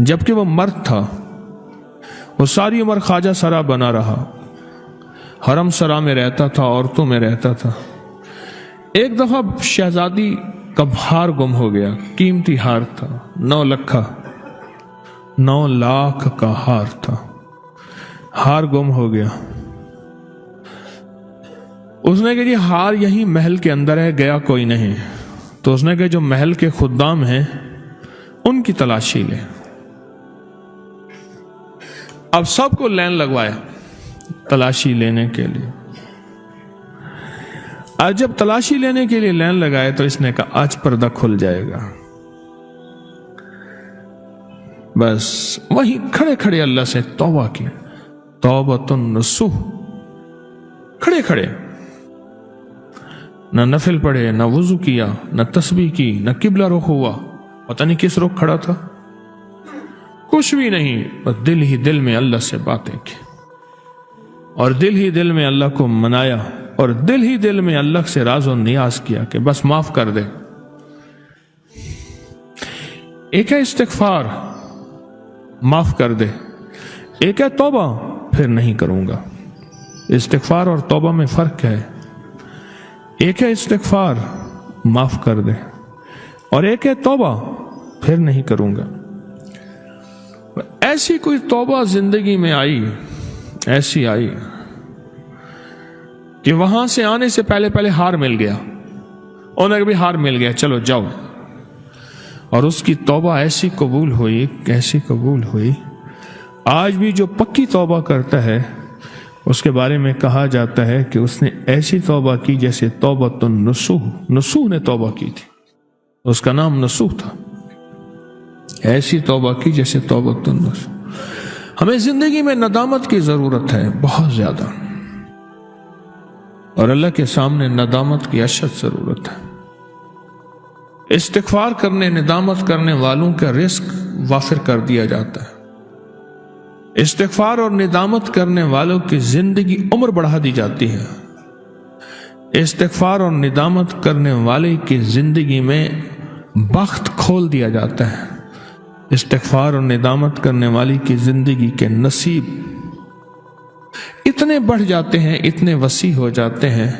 जबकि वो मर्द था, वो सारी उम्र ख्वाजा सरा बना रहा, हरम सरा में रहता था, औरतों में रहता था। एक दफा शहजादी का हार गुम हो गया, कीमती हार था, 9 लाख का हार था, हार गुम हो गया। उसने कहा जी हार यहीं महल के अंदर है, गया कोई नहीं। तो उसने कहा जो महल के खुद्दाम हैं उनकी तलाशी ले। अब सबको लाइन लगवाया तलाशी लेने के लिए। आज जब तलाशी लेने के लिए लाइन लगाए तो इसने कहा आज पर्दा खुल जाएगा। बस वहीं खड़े खड़े अल्लाह से तौबा की, तौबतुन नसूह। खड़े खड़े न नफिल पढ़े, न वुजू किया, न तस्बीह की, न किबला रुख हुआ, पता नहीं किस रुख खड़ा था, कुछ भी नहीं। बस दिल ही दिल में अल्लाह से बातें की और दिल ही दिल में अल्लाह को मनाया और दिल ही दिल में अल्लाह से राज और नियाज किया कि बस माफ कर दे। एक है इस्तिगफार, माफ कर दे। एक है तौबा, फिर नहीं करूंगा। इस्तिगफार और तौबा में फर्क है। एक है इस्तिगफार, माफ कर दे, और एक है तौबा, फिर नहीं करूंगा। ऐसी कोई तौबा जिंदगी में आई, ऐसी आई कि वहां से आने से पहले पहले हार मिल गया। उन्हें भी हार मिल गया, चलो जाओ। और उसकी तौबा ऐसी कबूल हुई, कैसी कबूल हुई। आज भी जो पक्की तौबा करता है उसके बारे में कहा जाता है कि उसने ऐसी तौबा की जैसे तौबतुन नसूह, नसूह ने तौबा की थी, उसका नाम नसूह था। ऐसी तौबा की जैसे तौबतुन नसूह। हमें जिंदगी में नदामत की जरूरत है बहुत ज्यादा, और अल्लाह के सामने नदामत की अशद जरूरत है। इस्तिगफार करने, निदामत करने वालों का रिस्क वाफिर कर दिया जाता है। इस्तिगफार और निदामत करने वालों की जिंदगी उम्र बढ़ा दी जाती है। इस्तिगफार और निदामत करने वाले की जिंदगी में बख्त खोल दिया जाता है। इस्तिगफार और निदामत करने वाली की जिंदगी के नसीब इतने बढ़ जाते हैं, इतने वसी हो जाते हैं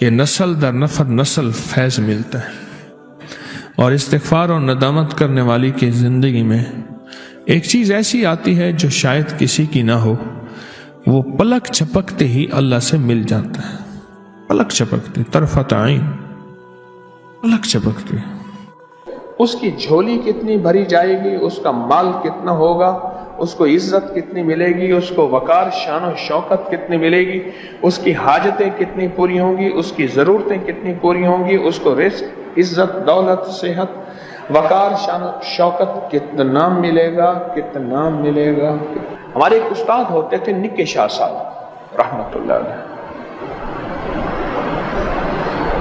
कि नस्ल दर नफर नस्ल फैज मिलता है। और इस्तिगफार और निदामत करने वाली की जिंदगी में एक चीज ऐसी आती है जो शायद किसी की ना हो, वो पलक झपकते ही अल्लाह से मिल जाता है। पलक झपकते, तरफत आइन, पलक झपकते। उसकी झोली कितनी भरी जाएगी, उसका माल कितना होगा, उसको इज्जत कितनी मिलेगी, उसको वकार, शान और शौकत कितनी मिलेगी, उसकी हाजतें कितनी पूरी होंगी, उसकी ज़रूरतें कितनी पूरी होंगी, उसको रिस्क, इज्जत, दौलत, सेहत, वकार, शान और शौकत कितना मिलेगा, कितना मिलेगा। हमारे एक उस्ताद होते थे निक्के शाह साहब रहमतुल्लाह अलैह,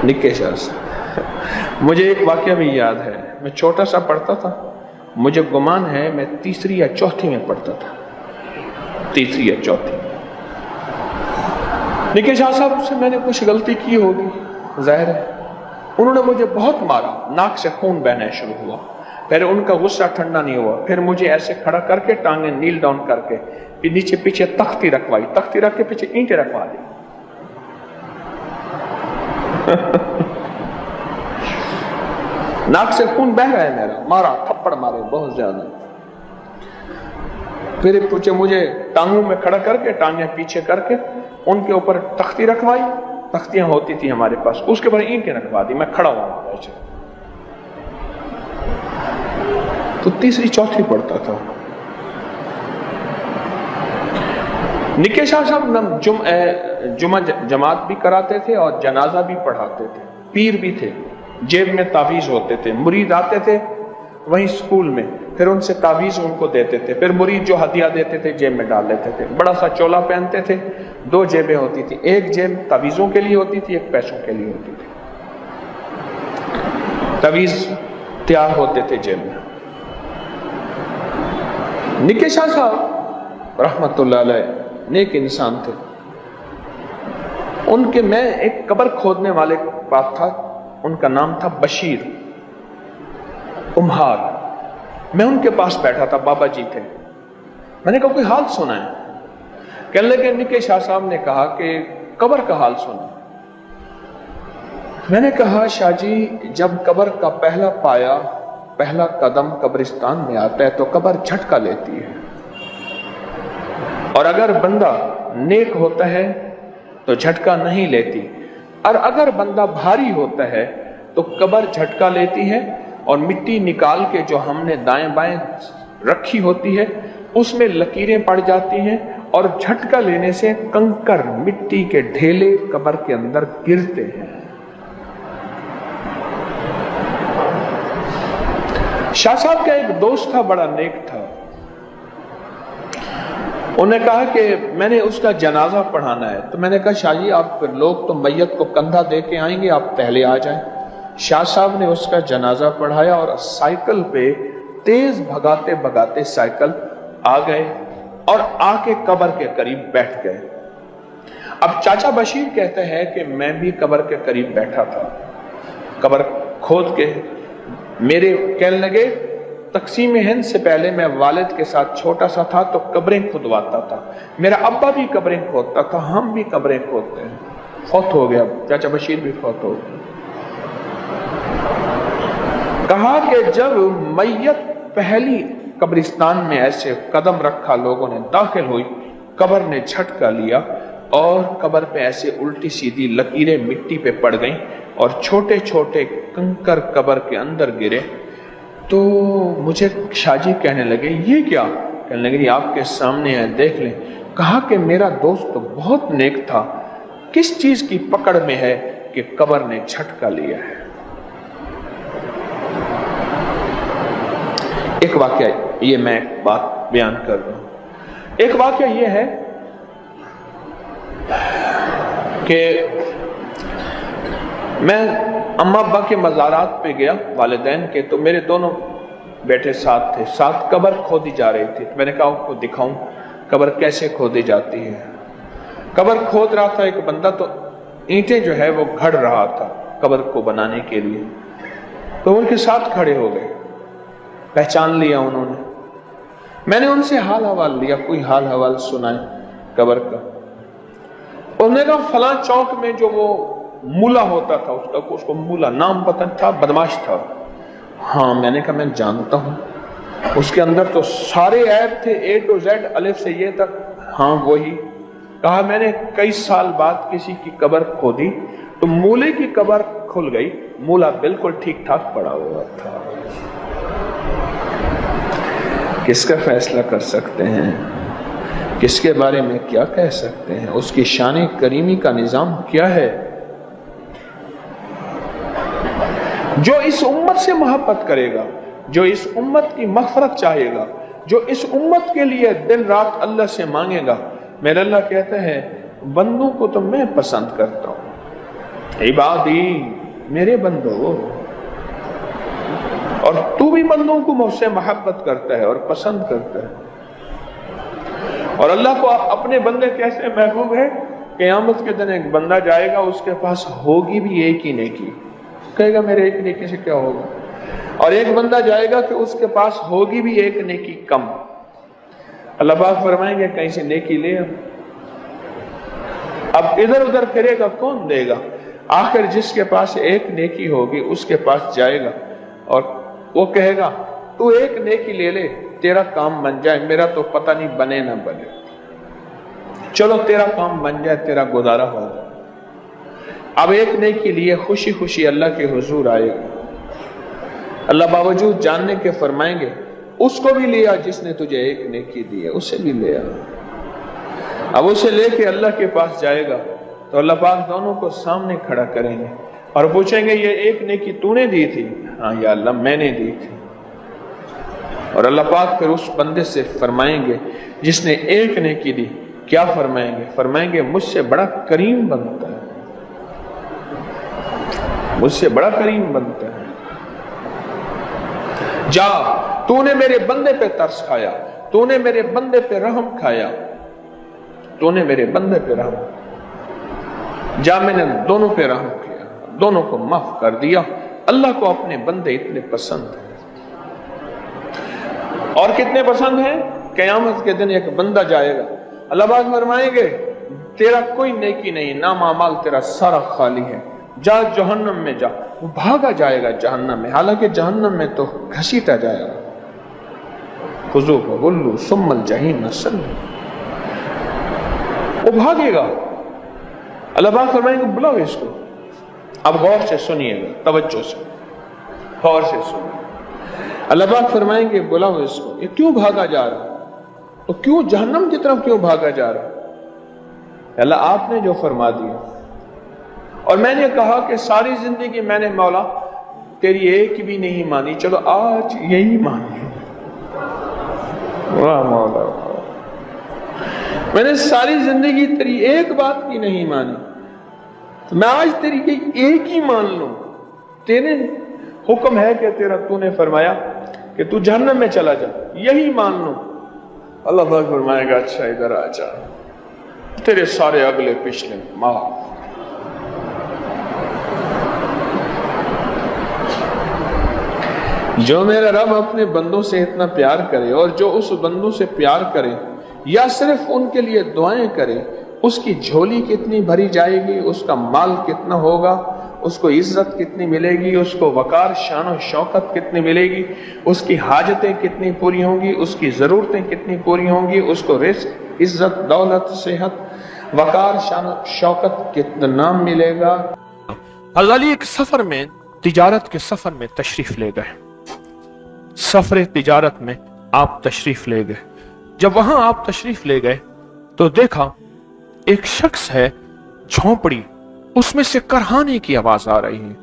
निक्के शाह साहब। मुझे एक वाक़या भी याद है, मैं छोटा सा पढ़ता था, मुझे गुमान है मैं तीसरी या चौथी में पढ़ता था, तीसरी या चौथी। निके शाह साहब से मैंने कुछ गलती की होगी, जाहिर है। उन्होंने मुझे बहुत मारा, नाक से खून बहना शुरू हुआ। फिर उनका गुस्सा ठंडा नहीं हुआ, फिर मुझे ऐसे खड़ा करके टांगे नील डाउन करके फिर नीचे पीछे तख्ती रखवाई, तख्ती रख के पीछे ईंटें रखवा दी। नाक से खून बह रहा है मेरा, मारा, थप्पड़ मारे बहुत ज्यादा। फिर पूछे मुझे टांगों में खड़ा करके, टांगे पीछे करके उनके ऊपर तख्ती रखवाई, तख्तियां होती थी हमारे पास, उसके ऊपर ईंटें रखवा दी, मैं खड़ा हुआ। तो तीसरी चौथी पढ़ता था। निके शाह साहब जुमा जमात भी कराते थे और जनाजा भी पढ़ाते थे, पीर भी थे, जेब में तावीज होते थे। मुरीद आते थे वहीं स्कूल में, फिर उनसे तावीज उनको देते थे, फिर मुरीद जो हदिया देते थे जेब में डाल लेते थे। बड़ा सा चोला पहनते थे, दो जेबें होती थी, एक जेब तावीजों के लिए होती थी, एक पैसों के लिए होती थी। तावीज तैयार होते थे जेब में। निके शाह साहब रहमतुल्लाह अलैह नेक इंसान थे। उनके मैं एक कब्र खोदने वाले के पास था, उनका नाम था बशीर उम्हार। मैं उनके पास बैठा था, बाबा जी थे। मैंने कहा कोई हाल सुना है? कहने लगे निके शाह साहब ने कहा कि कब्र का हाल सुना। मैंने कहा शाह जी, जब कब्र का पहला पाया, पहला कदम कब्रिस्तान में आता है तो कब्र झटका लेती है, और अगर बंदा नेक होता है تو جھٹکا نہیں لیتی، اور اگر بندہ بھاری ہوتا ہے تو قبر جھٹکا لیتی ہے اور مٹی نکال کے جو ہم نے دائیں بائیں رکھی ہوتی ہے اس میں لکیریں پڑ جاتی ہیں اور جھٹکا لینے سے کنکر مٹی کے ڈھیلے قبر کے اندر گرتے ہیں۔ شاہ صاحب کا ایک دوست تھا، بڑا نیک تھا، انہوں نے کہا کہ میں نے اس کا جنازہ پڑھانا ہے، تو میں نے کہا شاہ جی آپ لوگ تو میت کو کندھا دے کے آئیں گے، آپ پہلے آ جائیں۔ شاہ صاحب نے اس کا جنازہ پڑھایا اور سائیکل پہ تیز بھگاتے بھگاتے سائیکل آ گئے اور آ کے قبر کے قریب بیٹھ گئے۔ اب چاچا بشیر کہتے ہیں کہ میں بھی قبر کے قریب بیٹھا تھا، قبر کھود کے میرے کہنے لگے تقسیم ہند سے پہلے میں والد کے ساتھ چھوٹا سا تھا تو قبریں کھدواتا تھا، میرا ابا بھی قبریں کھودتا تھا، ہم بھی قبریں کھودتے ہیں۔ فوت ہو گیا، چاچا بشیر بھی فوت ہو گیا۔ کہا کہ جب میت پہلی قبرستان میں ایسے قدم رکھا، لوگوں نے داخل ہوئی، قبر نے جھٹکا لیا اور قبر پہ ایسے الٹی سیدھی لکیریں مٹی پہ پڑ گئیں اور چھوٹے چھوٹے کنکر قبر کے اندر گرے، تو مجھے شاہ جی کہنے لگے یہ کیا؟ کہنے لگے یہ آپ کے سامنے ہے، دیکھ لیں۔ کہا کہ میرا دوست تو بہت نیک تھا، کس چیز کی پکڑ میں ہے کہ قبر نے جھٹکا لیا ہے؟ ایک واقعہ یہ میں بات بیان کر رہا ہوں، ایک واقعہ یہ ہے کہ میں اماں ابا کے مزارات پہ گیا والدین کے، تو میرے دونوں بیٹے ساتھ تھے، ساتھ قبر کھودی جا رہی تھی۔ میں نے کہا آپ کو دکھاؤں قبر کیسے کھودی جاتی ہے۔ قبر کھود رہا تھا ایک بندہ، تو اینٹیں جو ہے وہ گھڑ رہا تھا قبر کو بنانے کے لیے، تو ان کے ساتھ کھڑے ہو گئے، پہچان لیا انہوں نے۔ میں نے ان سے حال حوال لیا، کوئی حال حوال سنائے قبر کا۔ انہوں نے کہا فلاں چوک میں جو وہ مولا ہوتا تھا، اس کو مولا نام پتہ تھا، بدماش تھا۔ ہاں، میں نے کہا میں جانتا ہوں، اس کے اندر تو سارے عیب تھے، اے ٹو زیڈ، الف سے یہ تک۔ ہاں وہی۔ کہا میں نے کئی سال بعد کسی کی قبر کھودی تو مولے کی قبر کھل گئی، مولا بالکل ٹھیک ٹھاک پڑا ہوا تھا۔ کس کا فیصلہ کر سکتے ہیں؟ کس کے بارے میں کیا کہہ سکتے ہیں؟ اس کی شان کریمی کا نظام کیا ہے؟ جو اس امت سے محبت کرے گا، جو اس امت کی مغفرت چاہے گا، جو اس امت کے لیے دن رات اللہ سے مانگے گا، میرا اللہ کہتا ہے بندوں کو تو میں پسند کرتا ہوں، عبادی میرے بندو، اور تو بھی بندوں کو مجھ سے محبت کرتا ہے اور پسند کرتا ہے۔ اور اللہ کو اپنے بندے کیسے محبوب ہے؟ قیامت کے دن ایک بندہ جائے گا، اس کے پاس ہوگی بھی ایک ہی نیکی، کہے گا میرے ایک نیکی سے کیا ہوگا، اور ایک بندہ جائے گا کہ اس کے پاس ہوگی بھی ایک نیکی کم۔ اللہ پاک فرمائیں گے کہیں سے نیکی لے، اب ادھر ادھر پھرے گا کون دے گا؟ آخر جس کے پاس ایک نیکی ہوگی اس کے پاس جائے گا اور وہ کہے گا تو ایک نیکی لے لے، تیرا کام بن جائے، میرا تو پتہ نہیں بنے نہ بنے، چلو تیرا کام بن جائے، تیرا گزارا ہوگا۔ اب ایک نیکی لیے خوشی خوشی اللہ کے حضور آئے گا، اللہ باوجود جاننے کے فرمائیں گے اس کو بھی لیا جس نے تجھے ایک نیکی دی ہے، اسے بھی لیا۔ اب اسے لے کے اللہ کے پاس جائے گا تو اللہ پاک دونوں کو سامنے کھڑا کریں گے اور پوچھیں گے یہ ایک نیکی تو نے دی تھی؟ ہاں یا اللہ میں نے دی تھی۔ اور اللہ پاک پھر اس بندے سے فرمائیں گے جس نے ایک نیکی دی، کیا فرمائیں گے؟ فرمائیں گے مجھ سے بڑا کریم بنتا ہے، مجھ سے بڑا کریم بنتا ہے، جا تو نے میرے بندے پہ ترس کھایا، تو نے میرے بندے پہ رحم کھایا، تو نے میرے بندے پہ رحم، جا میں نے دونوں پہ رحم کیا، دونوں کو معاف کر دیا۔ اللہ کو اپنے بندے اتنے پسند ہیں، اور کتنے پسند ہیں؟ قیامت کے دن ایک بندہ جائے گا، اللہ پاک فرمائیں گے تیرا کوئی نیکی نہیں، نام اعمال تیرا سارا خالی ہے، جا جہنم میں جا۔ وہ بھاگا جائے گا جہنم میں، حالانکہ جہنم میں تو گھسیٹا جائے گا، خذوہ فغلوا ثم الجحیم صلوا، وہ بھاگے گا अल्लाह पाक फरमाएंगे बुलाओ इसको। अब गौर से सुनिएगा, तवज्जो से, गौर से सुनिए। अल्लाह पाक फरमाएंगे बुलाओ इसको। ये क्यों भागा जा रहा, तो क्यों जहन्नम की तरफ क्यों भागा जा रहा? अल्लाह आपने जो फरमा दिया, और मैंने कहा कि सारी जिंदगी मैंने मौला तेरी एक भी नहीं मानी, चलो आज यही मान ली। वाह मौला, मैंने सारी जिंदगी तेरी एक बात की नहीं मानी, तो मैं आज तेरी एक ही मान लूं। तेरे हुक्म है कि तेरा तूने फरमाया कि तू जहन्नम में चला जा, यही मान लूं। अल्लाह पाक फरमाएगा अच्छा इधर आ जा, तेरे सारे अगले पिछले माफ। जो मेरा रब अपने बंदों से इतना प्यार करे और जो उस बंदों से प्यार करे या सिर्फ उनके लिए दुआएं करे, उसकी झोली कितनी भरी जाएगी, उसका माल कितना होगा, उसको इज्जत कितनी मिलेगी, उसको वकार शान और शौकत कितनी मिलेगी, उसकी हाजतें कितनी पूरी होंगी, उसकी ज़रूरतें कितनी पूरी होंगी, उसको रिस्क, इज्जत, दौलत, सेहत, वकार शान और शौकत कितना मिलेगा। हज़रत अली एक सफर में, तिजारत के सफर में तशरीफ ले गए। सफर तिजारत में आप तशरीफ ले गए। जब वहां आप तशरीफ ले गए तो देखा एक शख्स है, झोंपड़ी, उसमें से करहाने की आवाज आ रही है,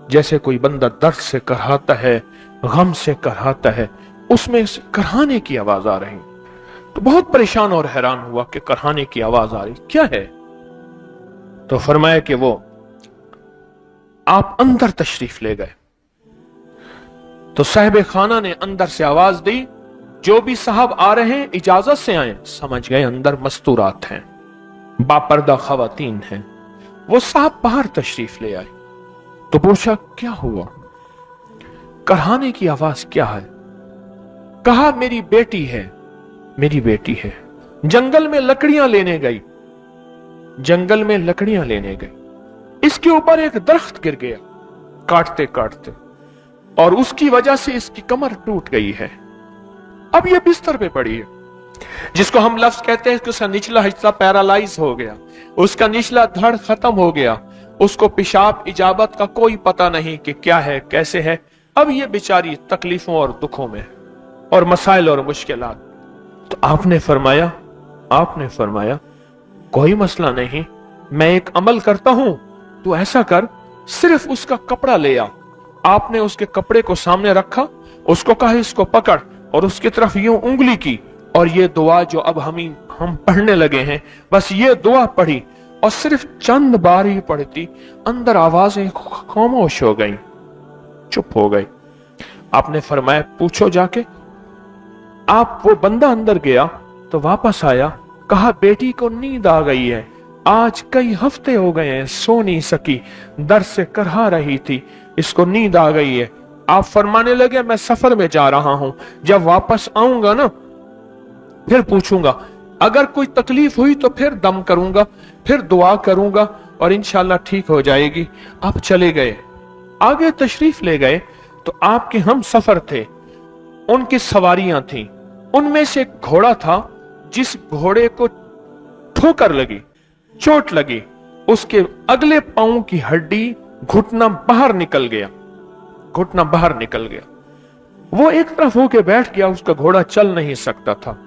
जैसे कोई बंदा दर्द से करहाता है, गम से करहाता है, उसमें से करहाने की आवाज आ रही। तो बहुत परेशान और हैरान हुआ कि करहाने की आवाज आ रही, क्या है? तो फरमाया कि वो आप अंदर तशरीफ ले गए। तो साहिब खाना ने अंदर से आवाज दी, जो भी साहब आ रहे हैं इजाजत से आए। समझ गए अंदर मस्तूरात हैं, बापर्दा खवातीन हैं। वो साहब बाहर तशरीफ ले आए। तो पूछा क्या हुआ, करहाने की आवाज क्या है? कहा मेरी बेटी है, मेरी बेटी है, जंगल में लकड़ियां लेने गई, जंगल में लकड़ियां लेने गई, इसके ऊपर एक दरख्त गिर गया काटते काटते, और उसकी वजह से इसकी कमर टूट गई है। अब ये बिस्तर पे पड़ी है, जिसको हम लफ्ज कहते हैं कि उसका निचला हिस्सा पैरालाइज हो गया, उसका निचला धड़ खत्म हो गया, उसको पेशाब इजाबत का कोई पता नहीं कि क्या है कैसे है। अब ये बेचारी तकलीफों और दुखों में और मसाइल और मुश्किलात। तो आपने फरमाया कोई मसला नहीं, मैं एक अमल करता हूं, तू ऐसा कर, सिर्फ उसका कपड़ा ले आ। आपने उसके कपड़े को सामने रखा, उसको कहा इसको पकड़, और उसकी तरफ यूं उंगली की, और ये दुआ जो अब हम पढ़ने लगे हैं, बस ये दुआ पढ़ी, और सिर्फ चंद बार ही पढ़ती, अंदर आवाजें खामोश हो गई, चुप हो गई। आपने फरमाया पूछो जाके। आप वो बंदा अंदर गया तो वापस आया, कहा बेटी को नींद आ गई है, आज कई हफ्ते हो गए हैं, सो नहीं सकी, दर्द से करहा रही थी, इसको नींद आ गई है। आप फरमाने लगे मैं सफर में जा रहा हूं, जब वापस आऊंगा ना फिर पूछूंगा, अगर कोई तकलीफ हुई तो फिर दम करूंगा, फिर दुआ करूंगा और इंशाल्लाह ठीक हो जाएगी। आप चले गए, आगे तशरीफ ले गए तो आपके हम सफर थे, उनकी सवारियां थीं, उनमें से एक घोड़ा था, जिस घोड़े को ठोकर लगी, चोट लगी, उसके अगले पांव की हड्डी, घुटना बाहर निकल गया, घुटना बाहर निकल गया। वो एक तरफ होके बैठ गया, उसका घोड़ा चल नहीं सकता था।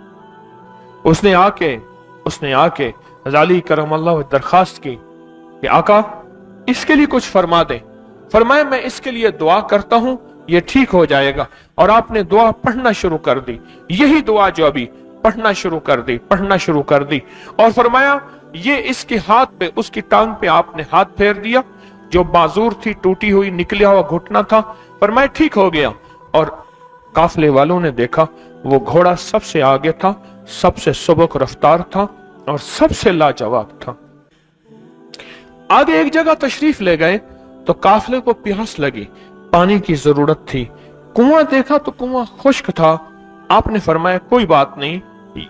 उसने आके अली करमल्लाहु दरखास्त की कि आका इसके लिए कुछ फरमा दे। फरमाया मैं इसके लिए दुआ करता हूं, ये ठीक हो जाएगा। और आपने दुआ पढ़ना शुरू कर दी, यही दुआ जो अभी पढ़ना शुरू कर दी, और फरमाया ये इसके हाथ पे, उसकी टांग पे आपने हाथ फेर दिया, जो बाजूर थी, टूटी हुई, निकला हुआ घुटना था, फरमाया ठीक हो गया। और काफले वालों ने देखा वो घोड़ा सबसे आगे था, सबसे सबक रफ्तार था और सबसे लाजवाब था। आगे एक जगह तशरीफ ले गए तो काफले को प्यास लगी, पानी की जरूरत थी, कुआं देखा तो कुआं खुश्क था। आपने फरमाया कोई बात नहीं,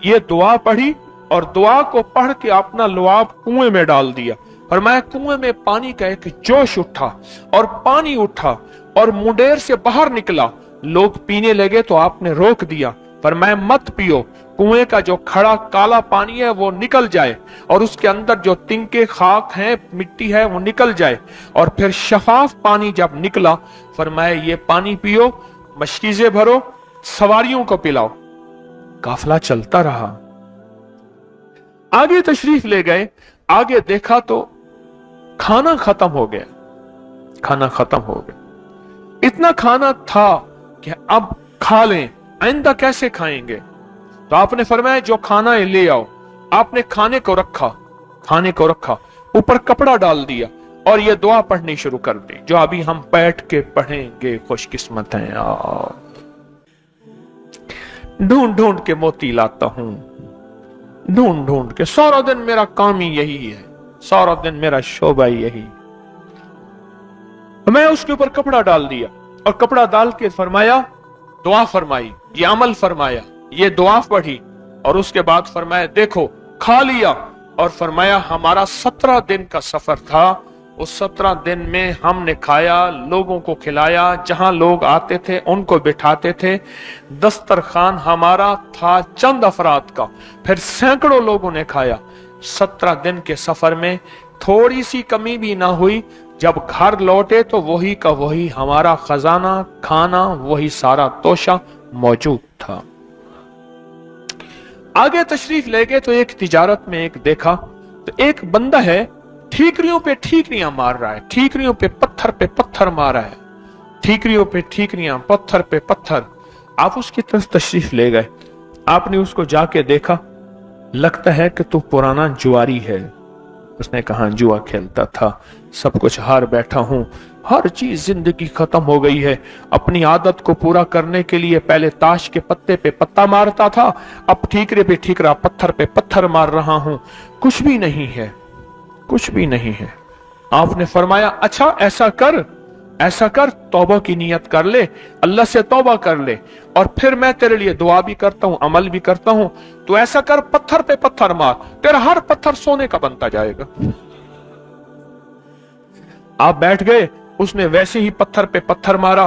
ये दुआ पढ़ी और दुआ को पढ़ के अपना लुआब कुएं में डाल दिया। फरमाया कुएं में पानी का एक जोश उठा और पानी उठा और मुंडेर से बाहर निकला, लोग पीने लगे तो आपने रोक दिया। फरमाया मत पियो, कुएं का जो खड़ा काला पानी है वो निकल जाए और उसके अंदर जो तिनके खाक हैं, मिट्टी है, वो निकल जाए। और फिर शफाफ पानी जब निकला, फरमाया ये पानी पियो, मशकीज़ें भरो, सवारियों को पिलाओ। काफिला चलता रहा, आगे तशरीफ ले गए। आगे देखा तो खाना खत्म हो गया, खाना खत्म हो गया। इतना खाना था कि अब खा लें, आइंदा कैसे खाएंगे? तो आपने फरमाया जो खाना है ले आओ। आपने खाने को रखा, खाने को रखा, ऊपर कपड़ा डाल दिया और ये दुआ पढ़नी शुरू कर दी, जो अभी हम बैठ के पढ़ेंगे। खुशकिस्मत हैं यार, ढूंढ ढूंढ के मोती लाता हूं, ढूंढ ढूंढ के। सारा दिन मेरा काम ही यही है, सारा दिन मेरा शोभा यही। मैं उसके ऊपर कपड़ा डाल दिया और कपड़ा डाल के फरमाया दुआ फरमाई, ये अमल फरमाया, ये दुआ पढ़ी और उसके बाद फरमाया देखो खा लिया। और फरमाया हमारा 17 दिन का सफर था, उस 17 दिन में हमने खाया, लोगों को खिलाया, जहां लोग आते थे उनको बिठाते थे। दस्तरखान हमारा था चंद अफराद का, फिर सैकड़ों लोगों ने खाया। 17 दिन के सफर में थोड़ी सी कमी भी ना हुई। जब घर लौटे तो वही का वही हमारा खजाना, खाना, वही सारा तोशा मौजूद था। आगे तशरीफ ले गए तो एक तिजारत में एक देखा तो एक बंदा है, ठीकरियों पे ठीकरियां मार रहा है, ठीकरियों पे पत्थर मार रहा है, ठीकरियों पे ठीकरियां, पत्थर पे पत्थर। आप उसकी तरफ तशरीफ ले गए, आपने उसको जाके देखा, लगता है कि तू पुराना जुआरी है। उसने कहा जुआ खेलता था, सब कुछ हार बैठा हूं, हर चीज जिंदगी खत्म हो गई है। अपनी आदत को पूरा करने के लिए पहले ताश के पत्ते पे पत्ता मारता था, अब ठीकरे पे ठीकरा, पत्थर पे पत्थर मार रहा हूं, कुछ भी नहीं है, कुछ भी नहीं है। आपने फरमाया अच्छा ऐसा कर, तौबा की नियत कर ले, अल्लाह से तौबा कर ले और फिर मैं तेरे लिए दुआ भी करता हूं, अमल भी करता हूं। तो ऐसा कर, पत्थर पे पत्थर मार, तेरा हर पत्थर सोने का बनता जाएगा। आप बैठ गए, उसने वैसे ही पत्थर पे पत्थर मारा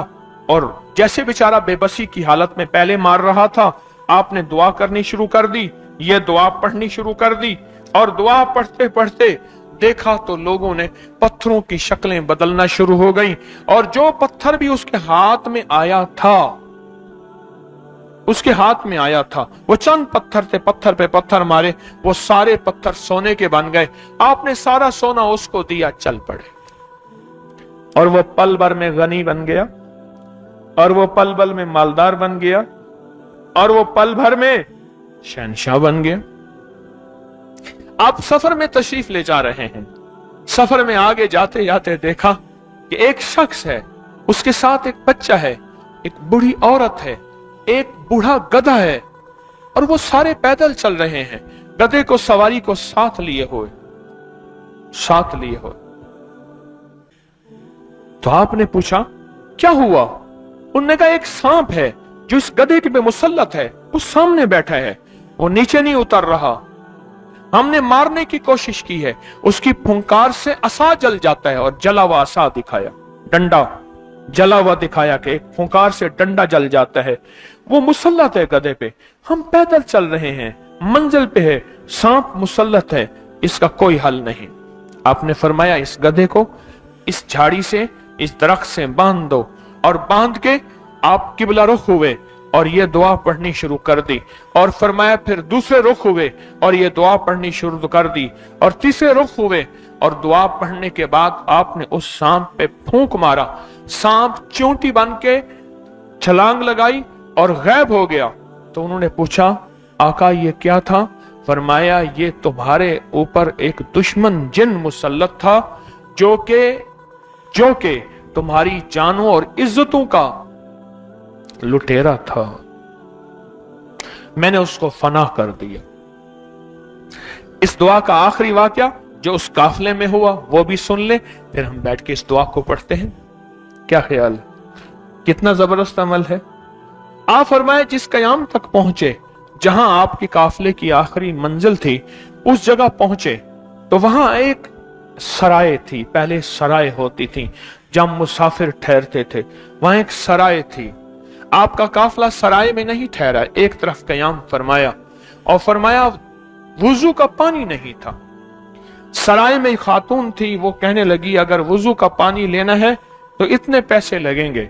और जैसे बेचारा बेबसी की हालत में पहले मार रहा था, आपने दुआ करनी शुरू कर दी, ये दुआ पढ़नी शुरू कर दी। और दुआ पढ़ते पढ़ते देखा तो लोगों ने पत्थरों की शक्लें बदलना शुरू हो गई और जो पत्थर भी उसके हाथ में आया था, उसके हाथ में आया था, वो चंद पत्थर थे, पत्थर पे पत्थर मारे, वो सारे पत्थर सोने के बन गए। आपने सारा सोना उसको दिया, चल पड़े और वो पल भर में गनी बन गया और वो पल भर में मालदार बन गया और वो पल भर में शहंशाह बन गया। आप सफर में तशरीफ ले जा रहे हैं, सफर में आगे जाते जाते देखा कि एक शख्स है, उसके साथ एक बच्चा है, एक बूढ़ी औरत है, एक बूढ़ा गधा है और वो सारे पैदल चल रहे हैं, गधे को सवारी को साथ लिए हुए। तो आपने पूछा क्या हुआ? उन्होंने कहा एक सांप है जो इस गधे के पे मुसल्लत है, उस सामने बैठा है, वो नीचे नहीं उतर रहा। हमने मारने की कोशिश की है, उसकी फुंकार से असा जल जाता है और जला हुआ असा दिखाया, डंडा जला हुआ दिखाया कि एक फुंकार से डंडा जल जाता है। वो मुसल्लत है गधे पे, हम पैदल चल रहे हैं, मंजिल पे है, सांप मुसल्लत है, इसका कोई हल नहीं। आपने फरमाया इस गधे को इस झाड़ी से, इस दरख्त से बांध दो और बांध के आप किबला रुख हुए और ये दुआ पढ़नी शुरू कर दी। और फरमाया फिर दूसरे रुख हुए और ये दुआ पढ़नी शुरू कर दी और तीसरे रुख हुए और दुआ पढ़ने के बाद आपने उस सांप पे फूंक मारा, सांप चूंटी बन के छलांग लगाई और गायब हो गया। तो उन्होंने पूछा आका ये क्या था? फरमाया ये तुम्हारे ऊपर एक दुश्मन जिन मुसल्लत था जो के तुम्हारी जानों और इज्जतों का लुटेरा था, मैंने उसको फना कर दिया। इस दुआ का आखिरी वाकया जो उस काफले में हुआ वो भी सुन ले, फिर हम बैठ के इस दुआ को पढ़ते हैं। क्या ख्याल, कितना जबरदस्त अमल है। आप फरमाए जिस कयाम तक पहुंचे, जहां आपके काफले की आखिरी मंजिल थी, उस जगह पहुंचे तो वहां एक सराय थी। पहले सराय होती थी जब मुसाफिर ठहरते थे, वहां एक सराय थी। आपका काफला सराय में नहीं ठहरा, एक तरफ कयाम फरमाया और फरमाया वुजू का पानी नहीं था। सराय में खातून थी, वो कहने लगी अगर वुजू का पानी लेना है तो इतने पैसे लगेंगे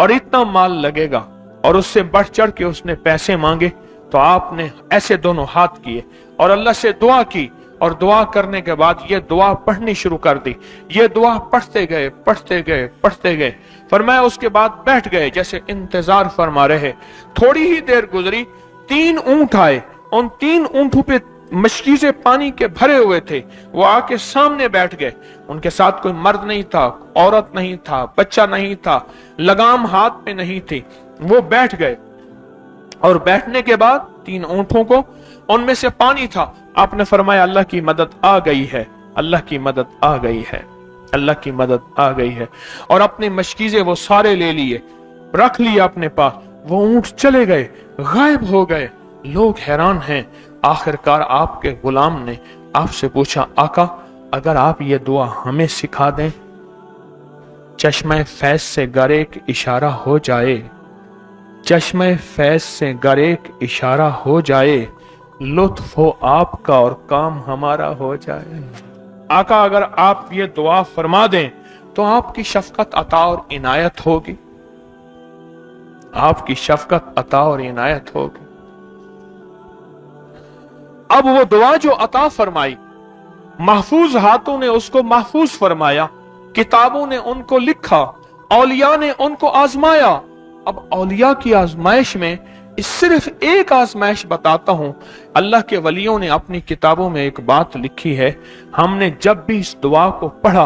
और इतना माल लगेगा, और उससे बढ़ चढ़ के उसने पैसे मांगे। तो आपने ऐसे दोनों हाथ किए और अल्लाह से दुआ की, और दुआ करने के बाद ये दुआ पढ़नी शुरू कर दी। ये दुआ पढ़ते गए पढ़ते गए पढ़ते गए, फरमाया उसके बाद बैठ गए जैसे इंतजार फरमा रहे। थोड़ी ही देर गुजरी, 3 ऊंट आए, उन 3 ऊंटों पे मशकीज़े पानी के भरे हुए थे। वो आके सामने बैठ गए, उनके साथ कोई मर्द नहीं था, औरत नहीं था, बच्चा नहीं था, लगाम हाथ में नहीं थी। वो बैठ गए और बैठने के बाद 3 ऊंटों को उनमें से पानी था। आपने फरमाया अल्लाह की मदद आ गई है, अल्लाह की मदद आ गई है, अल्लाह की मदद आ गई है। और अपने मशकीज़े वो सारे ले लिए, रख लिए अपने पास। वो ऊंट चले गए, गायब हो गए। लोग हैरान हैं। आखिरकार आपके गुलाम ने आपसे पूछा, आका अगर आप ये दुआ हमें सिखा दें, चश्मे फैज से गरेक इशारा हो जाए, चश्मे फैज से गरेक इशारा हो जाए, लुत्फ हो आपका और काम हमारा हो जाए। आका अगर आप ये दुआ फरमा दें तो आपकी शफकत अता और इनायत होगी, आपकी शफकत अता और इनायत होगी। अब वो दुआ जो अता फरमाई, महफूज हाथों ने उसको महफूज फरमाया, किताबों ने उनको लिखा, औलिया ने उनको आजमाया। अब औलिया की आजमाइश में सिर्फ एक आजमाइश बताता हूं। अल्लाह के वलियों ने अपनी किताबों में एक बात लिखी है, हमने जब भी इस दुआ को पढ़ा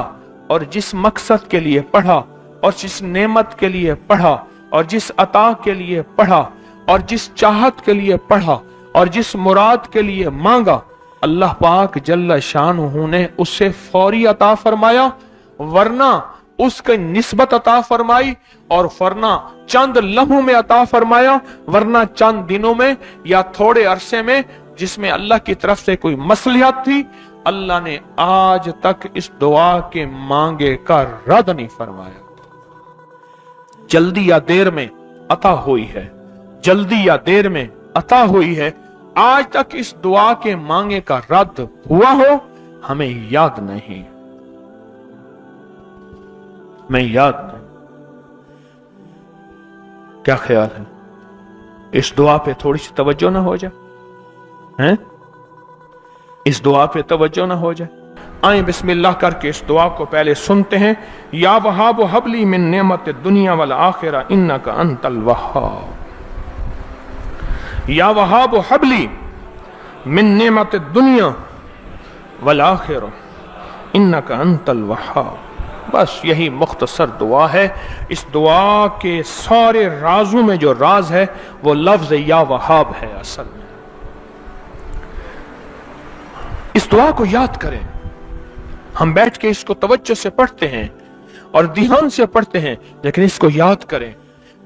और जिस मकसद के लिए पढ़ा और जिस नेमत के लिए पढ़ा और जिस अता के लिए पढ़ा और जिस चाहत के लिए पढ़ा और जिस मुराद के लिए मांगा, अल्लाह पाक जल्ल शानुहु ने उससे फौरी अता फरमाया, वरना उसकी निस्बत अता फरमाई, और वरना चंद लम्हों में अता फरमाया, वरना चंद दिनों में या थोड़े अरसे में, जिसमें अल्लाह की तरफ से कोई मसलिहत थी। अल्लाह ने आज तक इस दुआ के मांगे का रद्द नहीं फरमाया। जल्दी या देर में अता हुई है, जल्दी या देर में अता हुई है। आज तक इस दुआ के मांगे का रद्द हुआ हो हमें याद नहीं, मैं याद नहीं। क्या ख्याल है, इस दुआ पे थोड़ी सी तवज्जो ना हो जाए? हैं? इस दुआ पे तवज्जो ना हो जाए? आए बिस्मिल्लाह करके इस दुआ को पहले सुनते हैं। या वहाब हबली मिन नेमत दुनिया वल आखिरा इन्नका अंतल वहाब। या वहाब हबली मिन नेमत दुनिया वल आखिरा इन्नका अंतल वहाब। बस यही मुख्तसर दुआ है। इस दुआ के सारे राजों में जो राज है वो लफ्ज या वहाब है। असल में इस दुआ को याद करें। हम बैठ के इसको तवज्जो से पढ़ते हैं और ध्यान से पढ़ते हैं, लेकिन इसको याद करें,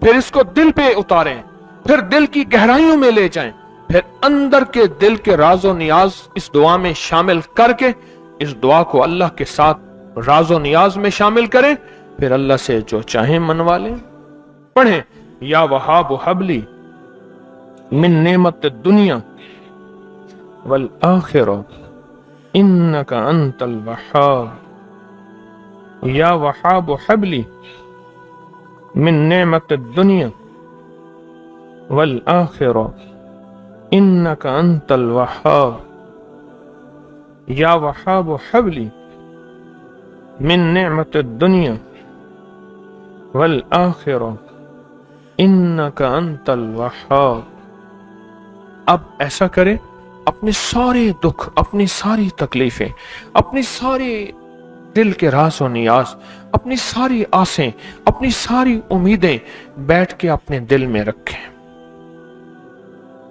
फिर इसको दिल पे उतारें, फिर दिल की गहराइयों में ले जाएं, फिर अंदर के दिल के राजो नियाज इस दुआ में शामिल करके इस दुआ को अल्लाह के साथ राजो नियाज में शामिल करें, फिर अल्लाह से जो चाहे मनवा लें। पढ़ें, या वहाब हबली मिन नेमत दुनिया वल आखिरा इन्नका अंतल वहाब। या वहाब हबली मिन नेमत दुनिया वल आखिरा इन्नका अंतल वहाब। या वहाब हबली मिन नेमत दुनिया वल आखिरा इन्नका अंतल वहाब। अब ऐसा करें, अपने सारे दुख, अपनी सारी तकलीफें, अपनी सारे दिल के राज और नियाज, अपनी सारी आसें, अपनी सारी उम्मीदें बैठ के अपने दिल में रखें।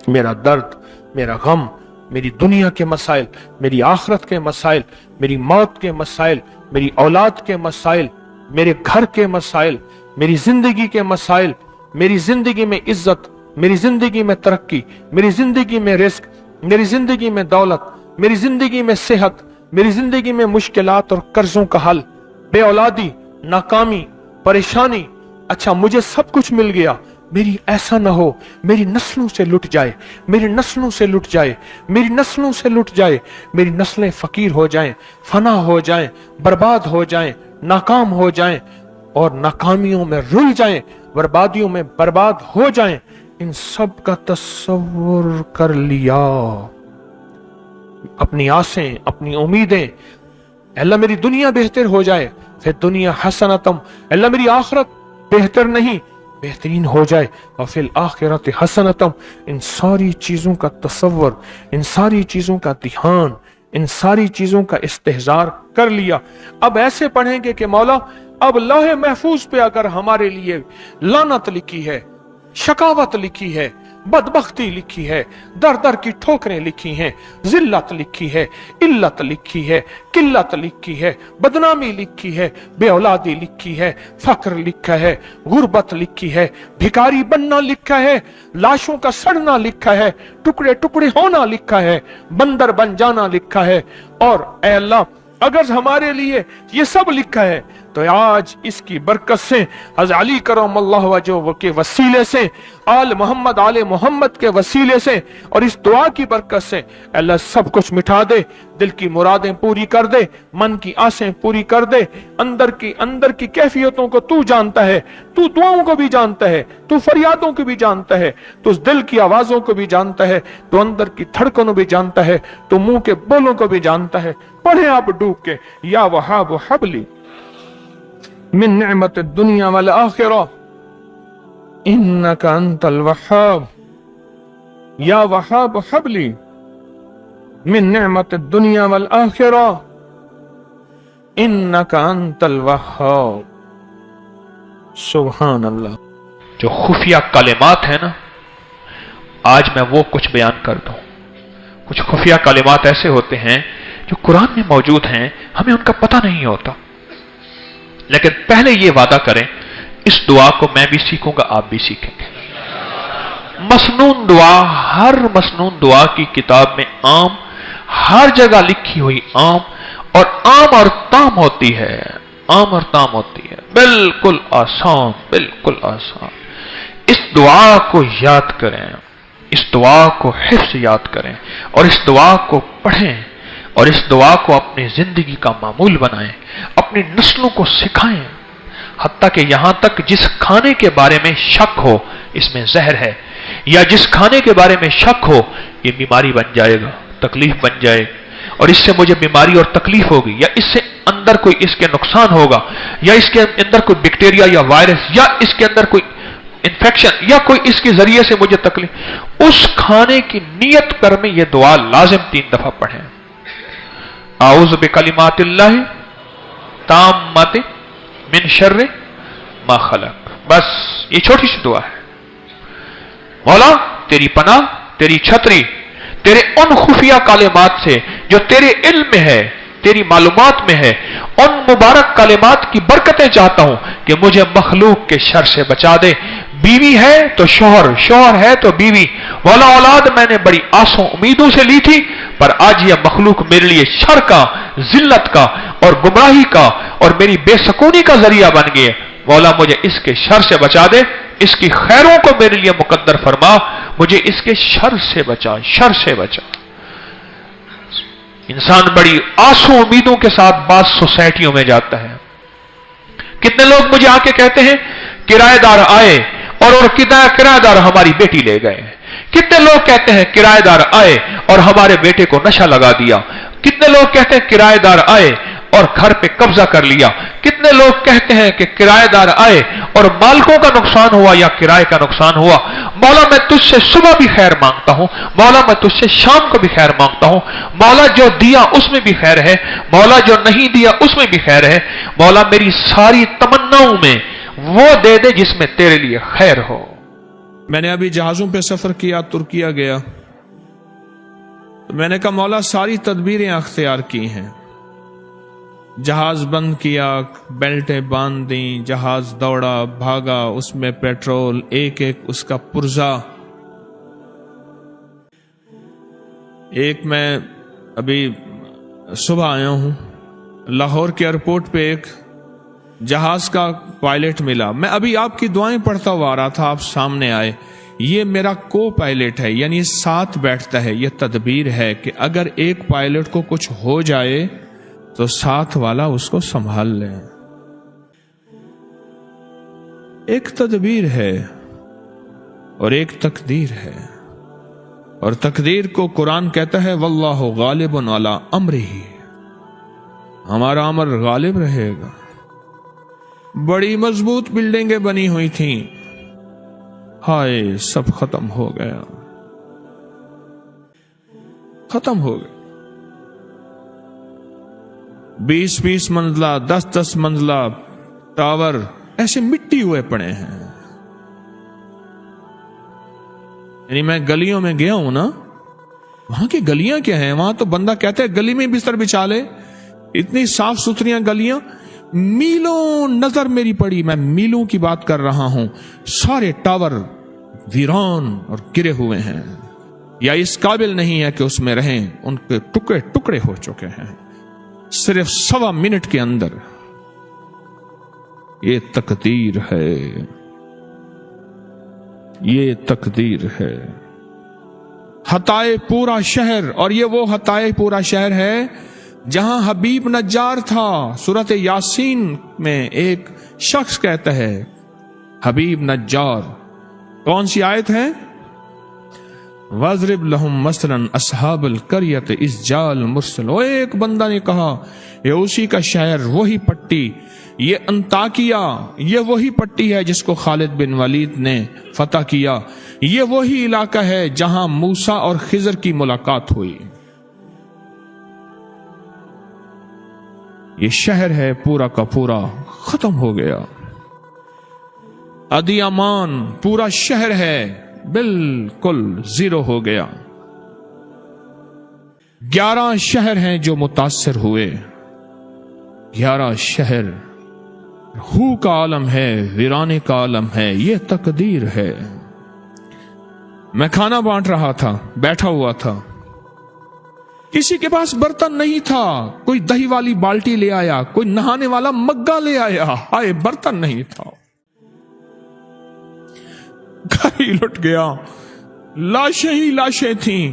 मेरा दर्द, मेरा गम, मेरी दुनिया के मसाइल, मेरी आखिरत के मसाइल, मेरी मौत के मसाइल, मेरी औलाद के मसाइल, मेरे घर के मसाइल, मेरी जिंदगी के मसाइल, मेरी जिंदगी में इज्जत, मेरी जिंदगी में तरक्की, मेरी जिंदगी में रिस्क, मेरी जिंदगी में दौलत, मेरी जिंदगी में सेहत, मेरी जिंदगी में मुश्किलात और कर्जों का हल, बेऔलादी, नाकामी, परेशानी। अच्छा मुझे सब कुछ मिल गया, मेरी ऐसा ना हो मेरी नस्लों से लुट जाए, मेरी नस्लों से लुट जाए, मेरी नस्लों से लुट जाए, मेरी नस्लें फकीर हो जाएं, फना हो जाएं, बर्बाद हो जाएं, नाकाम हो जाएं और नाकामियों में रुल जाएं, बर्बादियों में बर्बाद हो जाएं। इन सब का तस्वुर कर लिया, अपनी आसें, अपनी उम्मीदें, अल्लाह मेरी दुनिया बेहतर हो जाए, फिर दुनिया हसनतम, अल्लाह मेरी आखिरत बेहतर नहीं बेहतरीन हो जाए, और फिर आखिरत हसनतम। इन सारी चीजों का तसव्वुर, इन सारी चीजों का ध्यान, इन सारी चीजों का इस्तेहजार कर लिया। अब ऐसे पढ़ेंगे कि मौला अब लौहे महफूज पे अगर हमारे लिए लानत लिखी है, शकावत लिखी है, बदबख्ती लिखी है, दर दर की ठोकरें लिखी हैं, जिल्लत लिखी है, इल्लत लिखी है, किल्लत लिखी है, बदनामी लिखी है, बेऔलादी लिखी है, फक्र लिखा है, गुर्बत लिखी है, भिखारी बनना लिखा है, लाशों का सड़ना लिखा है, टुकड़े टुकड़े होना लिखा है, बंदर बन जाना लिखा है। और ऐ अल्लाह अगर हमारे लिए ये सब लिखा है तो आज इसकी बरकत से हज़रत अली करमल्लाहु वजहहु के वसीले से, आल मोहम्मद के वसीले से और इस दुआ की बरकत से अल्लाह सब कुछ मिटा दे, दिल की मुरादें पूरी कर दे, मन की आसें पूरी कर दे। अंदर की कैफियतों को तू जानता है, तू दुआओं को भी जानता है, तू फरियादों को भी जानता है, तू दिल की आवाजों को भी जानता है, तू अंदर की धड़कनों भी जानता है, तू मुंह के बोलों को भी जानता है। पढ़े आप डूब के, या वहाब हबली मिन निअमत दुनिया वल आखिरा इन्नका अंतल वहाब, या वहाब हबली मिन निअमत दुनिया वल आखिरा इन्नका अंतल वहाब। सुभान अल्लाह। जो खुफिया कलिमात है ना, आज मैं वो कुछ बयान कर दूं। कुछ खुफिया कलिमात ऐसे होते हैं जो कुरान में मौजूद हैं, हमें उनका पता नहीं होता, लेकिन पहले ये वादा करें इस दुआ को मैं भी सीखूंगा, आप भी सीखेंगे। मसनून दुआ, हर मसनून दुआ की किताब में आम, हर जगह लिखी हुई आम और ताम होती है, आम और ताम होती है, बिल्कुल आसान, बिल्कुल आसान। इस दुआ को याद करें, इस दुआ को हिफ्ज़ याद करें और इस दुआ को पढ़ें और इस दुआ को अपनी जिंदगी का मामूल बनाएं, अपनी नस्लों को सिखाएं। हत्ता कि यहां तक जिस खाने के बारे में शक हो इसमें जहर है, या जिस खाने के बारे में शक हो ये बीमारी बन जाएगा, तकलीफ बन जाए, और इससे मुझे बीमारी और तकलीफ होगी, या इससे अंदर कोई इसके नुकसान होगा, या इसके अंदर कोई बैक्टीरिया या वायरस, या इसके अंदर कोई इंफेक्शन, या कोई इसके जरिए से मुझे तकलीफ, उस खाने की नियत कर में यह दुआ लाजिम 3 दफा पढ़ें। आऊज़ु बिकलिमातिल्लाहि ताम्माति मिन शर्रि मा खलक। बस ये छोटी सी दुआ है। मौला तेरी पनाह, तेरी छतरी, तेरे उन खुफिया कलिमात से जो तेरे इल्म में है, तेरी मालूमात में है, उन मुबारक कलिमात की बरकतें चाहता हूं कि मुझे मखलूक के शर से बचा दे। बीवी है तो शौहर, शौहर है तो बीवी, मौला औलाद मैंने बड़ी आसों उम्मीदों से ली थी, पर आज यह मखलूक मेरे लिए शर का, जिल्लत का और गुमराही का और मेरी बेसकूनी का जरिया बन गई। मौला मुझे इसके शर से बचा दे, इसकी खैरों को मेरे लिए मुकद्दर फरमा, मुझे इसके शर से बचा, शर से बचा। इंसान बड़ी आंसू उम्मीदों के साथ बाद सोसाइटियों में जाता है। कितने लोग मुझे आके कहते हैं किराएदार आए और किराएदार हमारी बेटी ले गए। कितने लोग कहते हैं किराएदार आए और हमारे बेटे को नशा लगा दिया। कितने लोग कहते हैं किराएदार आए और घर पे कब्जा कर लिया। कितने लोग कहते हैं कि किराएदार आए और मालिकों का नुकसान हुआ या किराए का नुकसान हुआ। मौला मैं तुझसे सुबह भी खैर मांगता हूं, मौला मैं तुझसे शाम को भी खैर मांगता हूं। मौला जो दिया उसमें भी खैर है, मौला जो नहीं दिया उसमें भी खैर है। मौला मेरी सारी तमन्नाओं में वो दे दे जिसमें तेरे लिए खैर हो। मैंने अभी जहाजों पे सफर किया, तुर्किया गया, तो मैंने कहा मौला सारी तदबीरें अख्तियार की हैं। जहाज बंद किया, बेल्टें बांध दी, जहाज दौड़ा, भागा, उसमें पेट्रोल, एक एक उसका पुर्जा। एक मैं अभी सुबह आया हूं, लाहौर के एयरपोर्ट पे एक جہاز کا پائلٹ ملا. میں ابھی آپ کی دعائیں پڑھتا ہوا آ رہا تھا, آپ سامنے آئے. یہ میرا کو پائلٹ ہے, یعنی ساتھ بیٹھتا ہے. یہ تدبیر ہے کہ اگر ایک پائلٹ کو کچھ ہو جائے تو ساتھ والا اس کو سنبھال لے. ایک تدبیر ہے اور ایک تقدیر ہے, اور تقدیر کو قرآن کہتا ہے واللہ غالب علی امرہ, ہمارا امر غالب رہے گا. بڑی مضبوط بلڈنگیں بنی ہوئی تھیں, ہائے سب ختم ہو گیا, ختم ہو گیا. 20 منزلہ 10 منزلہ ٹاور ایسے مٹی ہوئے پڑے ہیں. یعنی میں گلیوں میں گیا ہوں نا, وہاں کی گلیاں کیا ہیں, وہاں تو بندہ کہتا ہے گلی میں بستر بچھا لے. اتنی صاف ستھریاں گلیاں, میلوں نظر میری پڑی, میں میلوں کی بات کر رہا ہوں. سارے ٹاور ویران اور گرے ہوئے ہیں, یا اس قابل نہیں ہے کہ اس میں رہیں, ان کے ٹکڑے ٹکڑے ہو چکے ہیں صرف 1.25 منٹ کے اندر. یہ تقدیر ہے, یہ تقدیر ہے. ہتائے پورا شہر, اور یہ وہ ہتائے پورا شہر ہے جہاں حبیب نجار تھا. سورۃ یاسین میں ایک شخص کہتا ہے حبیب نجار. کون سی آیت ہے؟ وَاضْرِبْ لَهُمْ مَثَلًا أَصْحَابَ الْقَرْيَةِ إِذْ جَاءَ الْمُرْسَلُونَ. وہ ایک بندہ نے کہا یہ اسی کا شہر, وہی پٹی, یہ انطاکیہ, یہ وہی پٹی ہے جس کو خالد بن ولید نے فتح کیا. یہ وہی علاقہ ہے جہاں موسیٰ اور خضر کی ملاقات ہوئی. یہ شہر ہے پورا کا پورا ختم ہو گیا. ادیامان پورا شہر ہے بالکل زیرو ہو گیا. 11 شہر ہیں جو متاثر ہوئے. 11 شہر. ہو کا عالم ہے, ویرانے کا عالم ہے. یہ تقدیر ہے. میں کھانا بانٹ رہا تھا, بیٹھا ہوا تھا, کسی کے پاس برتن نہیں تھا. کوئی دہی والی بالٹی لے آیا, کوئی نہانے والا مگا لے آیا, ہائے برتن نہیں تھا. گھر ہی لٹ گیا, لاشیں ہی لاشیں تھیں.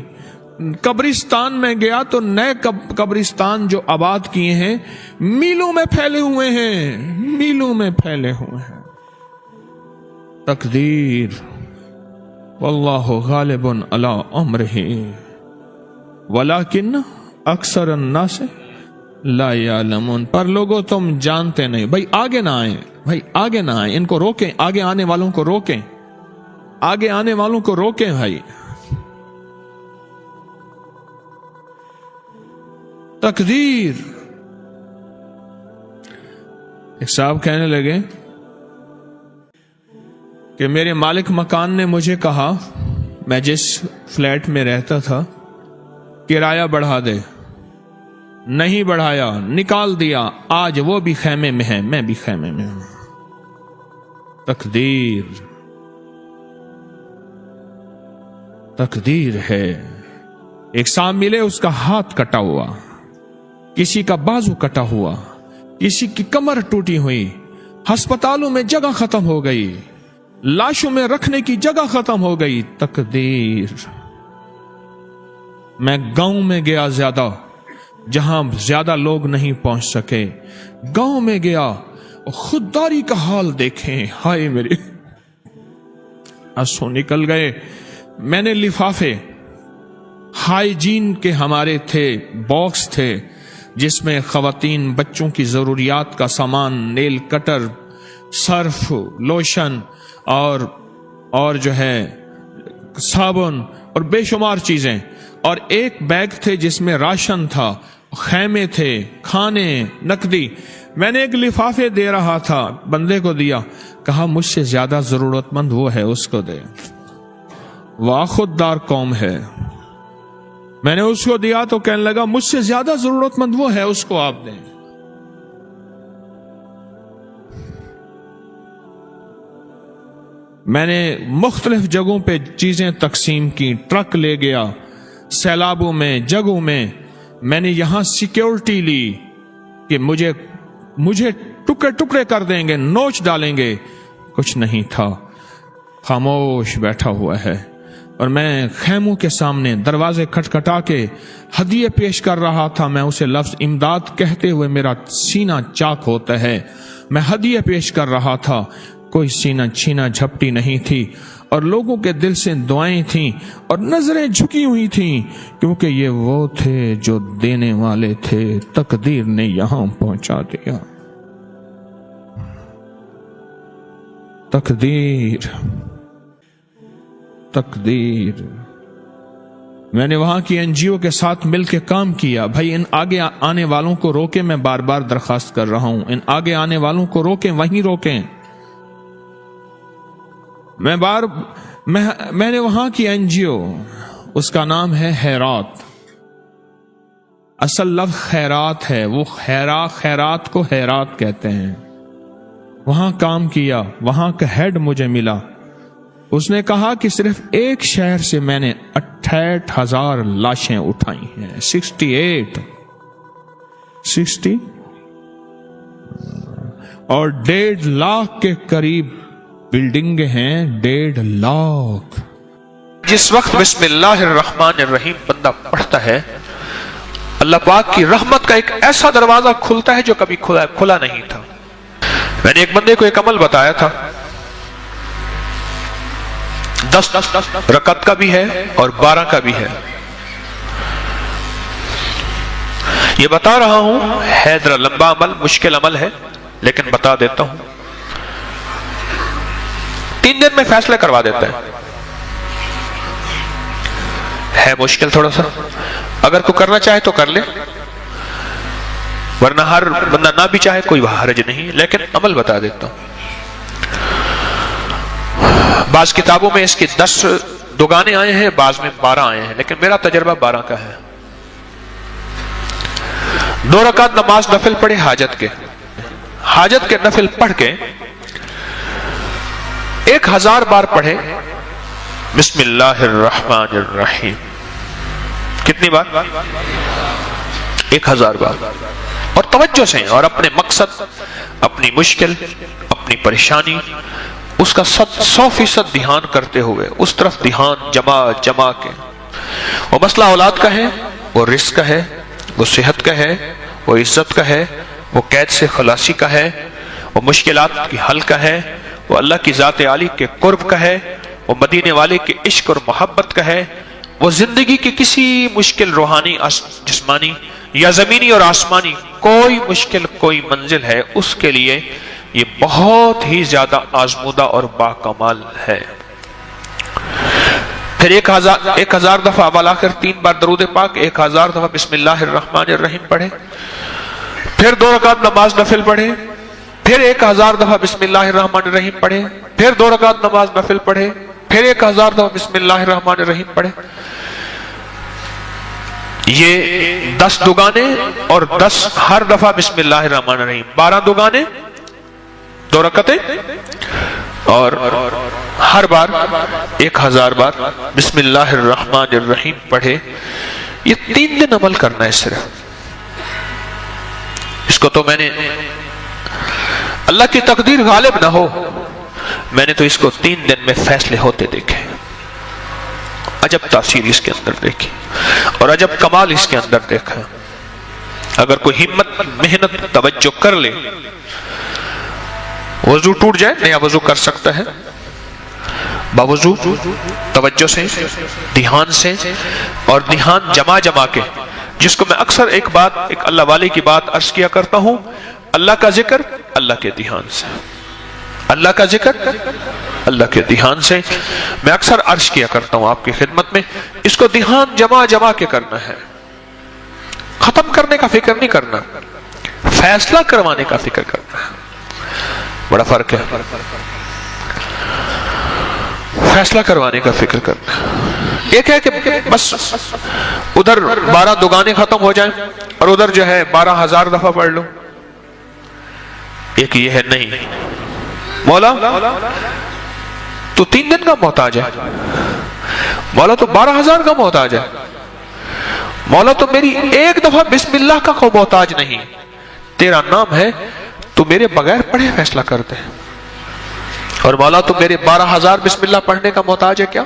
قبرستان میں گیا تو نئے قبرستان جو آباد کیے ہیں میلوں میں پھیلے ہوئے ہیں, میلوں میں پھیلے ہوئے ہیں. تقدیر. واللہ غالب علی امرہ ولکن اکثر الناس لا یعلمون. پر لوگوں تم جانتے نہیں. بھائی آگے نہ آئیں, بھائی آگے نہ آئیں, ان کو روکیں, آگے آنے والوں کو روکیں, آگے آنے والوں کو روکیں بھائی. تقدیر. ایک صاحب کہنے لگے کہ میرے مالک مکان نے مجھے کہا, میں جس فلیٹ میں رہتا تھا, کرایہ بڑھا دے. نہیں بڑھایا, نکال دیا. آج وہ بھی خیمے میں ہے, میں بھی خیمے میں ہوں. تقدیر. تقدیر ہے. ایک صاحب ملے, اس کا ہاتھ کٹا ہوا, کسی کا بازو کٹا ہوا, کسی کی کمر ٹوٹی ہوئی, ہسپتالوں میں جگہ ختم ہو گئی, لاشوں میں رکھنے کی جگہ ختم ہو گئی. تقدیر. میں گاؤں میں گیا زیادہ, جہاں زیادہ لوگ نہیں پہنچ سکے. گاؤں میں گیا, خودداری کا حال دیکھیں, ہائے میرے آنسو نکل گئے. میں نے لفافے ہائیجین کے ہمارے تھے, باکس تھے جس میں خواتین بچوں کی ضروریات کا سامان, نیل کٹر, سرف, لوشن اور جو ہے صابن اور بے شمار چیزیں, اور ایک بیگ تھے جس میں راشن تھا, خیمے تھے, کھانے, نقدی. میں نے ایک لفافے دے رہا تھا, بندے کو دیا, کہا مجھ سے زیادہ ضرورت مند وہ ہے, اس کو دے. واہ خوددار قوم ہے. میں نے اس کو دیا تو کہنے لگا مجھ سے زیادہ ضرورت مند وہ ہے, اس کو آپ دیں. میں نے مختلف جگہوں پہ چیزیں تقسیم کی, ٹرک لے گیا, سیلابوں میں, جگہوں میں. میں نے یہاں سیکیورٹی لی کہ مجھے टुकड़े टुकड़े कर देंगे, नोच डालेंगे। कुछ नहीं था, खामोश बैठा हुआ है। और मैं खैमों के सामने दरवाजे खटखटा के हदिये पेश कर रहा था। मैं उसे लफ्ज इमदाद कहते हुए मेरा सीना चाक होता है। मैं हदिये पेश कर रहा था। कोई सीना छीना झपटी नहीं थी और लोगों के दिल से दुआएं थीं और नजरें झुकी हुई थीं, क्योंकि ये वो थे जो देने वाले थे। तकदीर ने यहां पहुंचा दिया। तकदीर, तकदीर। मैंने वहां की एनजीओ के साथ मिलकर काम किया। भाई, इन आगे आने वालों को रोकें। मैं बार बार दरखास्त कर रहा हूं, इन आगे आने वालों को रोकें, वहीं रोकें। मैंने वहां की एनजीओ, उसका नाम है खैरात। असल लफ्ज खैरात है, वो खैरात को खैरात कहते हैं। वहां काम किया, वहां का हेड मुझे मिला। उसने कहा कि सिर्फ एक शहर से मैंने 68,000 लाशें उठाई हैं। 60 और 1.5 लाख के करीब बिल्डिंग हैं। 1.5 लाख। जिस वक्त बिस्मिल्लाहिर्रहमानिर्रहीम बंदा पढ़ता है, अल्लाह पाक की रहमत का एक ऐसा दरवाजा खुलता है जो कभी खुला नहीं था। मैंने एक बंदे को एक अमल बताया था, 10 रकत का भी है और 12 का भी है। ये बता रहा हूं, है जरा लंबा अमल, मुश्किल अमल है, लेकिन बता देता हूं। 3 दिन में फैसला करवा देता है मुश्किल थोड़ा सा। अगर कोई करना चाहे तो कर ले, वरना हर बंदा ना भी चाहे कोई हर्ज नहीं, लेकिन अमल बता देता हूं। बाज किताबों में इसके 10 दुगाने आए हैं, बाज में 12 आए हैं, लेकिन मेरा तजर्बा 12 का है। 2 रकात नमाज नफिल पढ़े हाजत के नफिल पढ़ के 1000 बार पढ़े बिस्मिल्लाहिर्रहमानिर्रहीम। कितनी बार? 1000 बार। और तवज्जो से, और अपने मकसद, अपनी मुश्किल, अपनी परेशानी, उसका 100% ध्यान करते हुए उस तरफ ध्यान जमा के। वो मसला औलाद का है, वो रिस्क का है, वो सेहत का है, वो इज्जत का है, वो कैद से खलासी का है, वो मुश्किलात की हल का है, वो अल्लाह की जात आली के कुर्ब का है, वो मदीने वाले के इश्क और मोहब्बत का है, वो जिंदगी की किसी मुश्किल रूहानी, जिस्मानी या जमीनी और आसमानी कोई मुश्किल, कोई मंजिल है, उसके लिए ये बहुत ही ज्यादा आजमूदा और बाकमाल है। फिर 1000 दफा अवल आखिर 3 बार दरूद पाक, 1000 दफा बिस्मिल्लाहिर्रहमानिर्रहीम पढ़े। फिर 2 रकात नमाज नफिल पढ़े। फिर 1000 दफा बिस्मिल्लाहिर्रहमानिर्रहीम पढ़े। फिर 2 रकात नमाज नफिल पढ़े। फिर 1000 दफा बिस्मिल्लाहिर्रहमानिर्रहीम पढ़े। ये 10 दुगाने और 10 हर दफा बिस्मिल्लाहिर्रहमानिर्रहीम, 12 दुगाने, 2 रकतें, और हर बार 1000 बार बिस्मिल्लाहिर्रहमानिर्रहीम पढ़े। ये 3 दिन अमल करना है सिर्फ। इसको तो मैंने, अल्लाह की तकदीर गालिब ना हो, मैंने तो इसको 3 दिन में फैसले होते देखे। अजब तासीर इसके अंदर देखी और अजब कमाल इसके अंदर देखा। अगर कोई हिम्मत, मेहनत, तवज्जो कर ले, वजू टूट जाए, नया वजू कर सकता है बावजू तवज्जो से, ध्यान से, और ध्यान जमा के, जिसको मैं अक्सर एक अल्लाह वाले की बात अर्ज किया करता हूं, अल्लाह का जिक्र अल्लाह के ध्यान से, अल्लाह का जिक्र अल्लाह के ध्यान से। मैं अक्सर अर्ज किया करता हूं आपकी खिदमत में, इसको ध्यान जमा के करना है। खत्म करने का फिक्र नहीं करना, फैसला करवाने का फिक्र करना है। बड़ा फर्क है, फैसला करवाने का फिक्र करना। एक है कि बस उधर 12 दुगाने खत्म हो जाएं और उधर जो है 12,000 दफा पढ़ लो। एक ये है, नहीं मौला तो 3 दिन का मोहताज है, मौला तो 12,000 का मोहताज है, मौला तो मेरी एक दफा बिस्मिल्लाह का मोहताज नहीं। तेरा नाम है تو میرے بغیر پڑھے فیصلہ کرتے ہیں، اور مولا تو میرے 12,000 بسم اللہ پڑھنے کا محتاج ہے کیا؟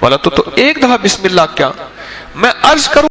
مولا تو ایک دفعہ بسم اللہ کیا؟ میں عرض کروں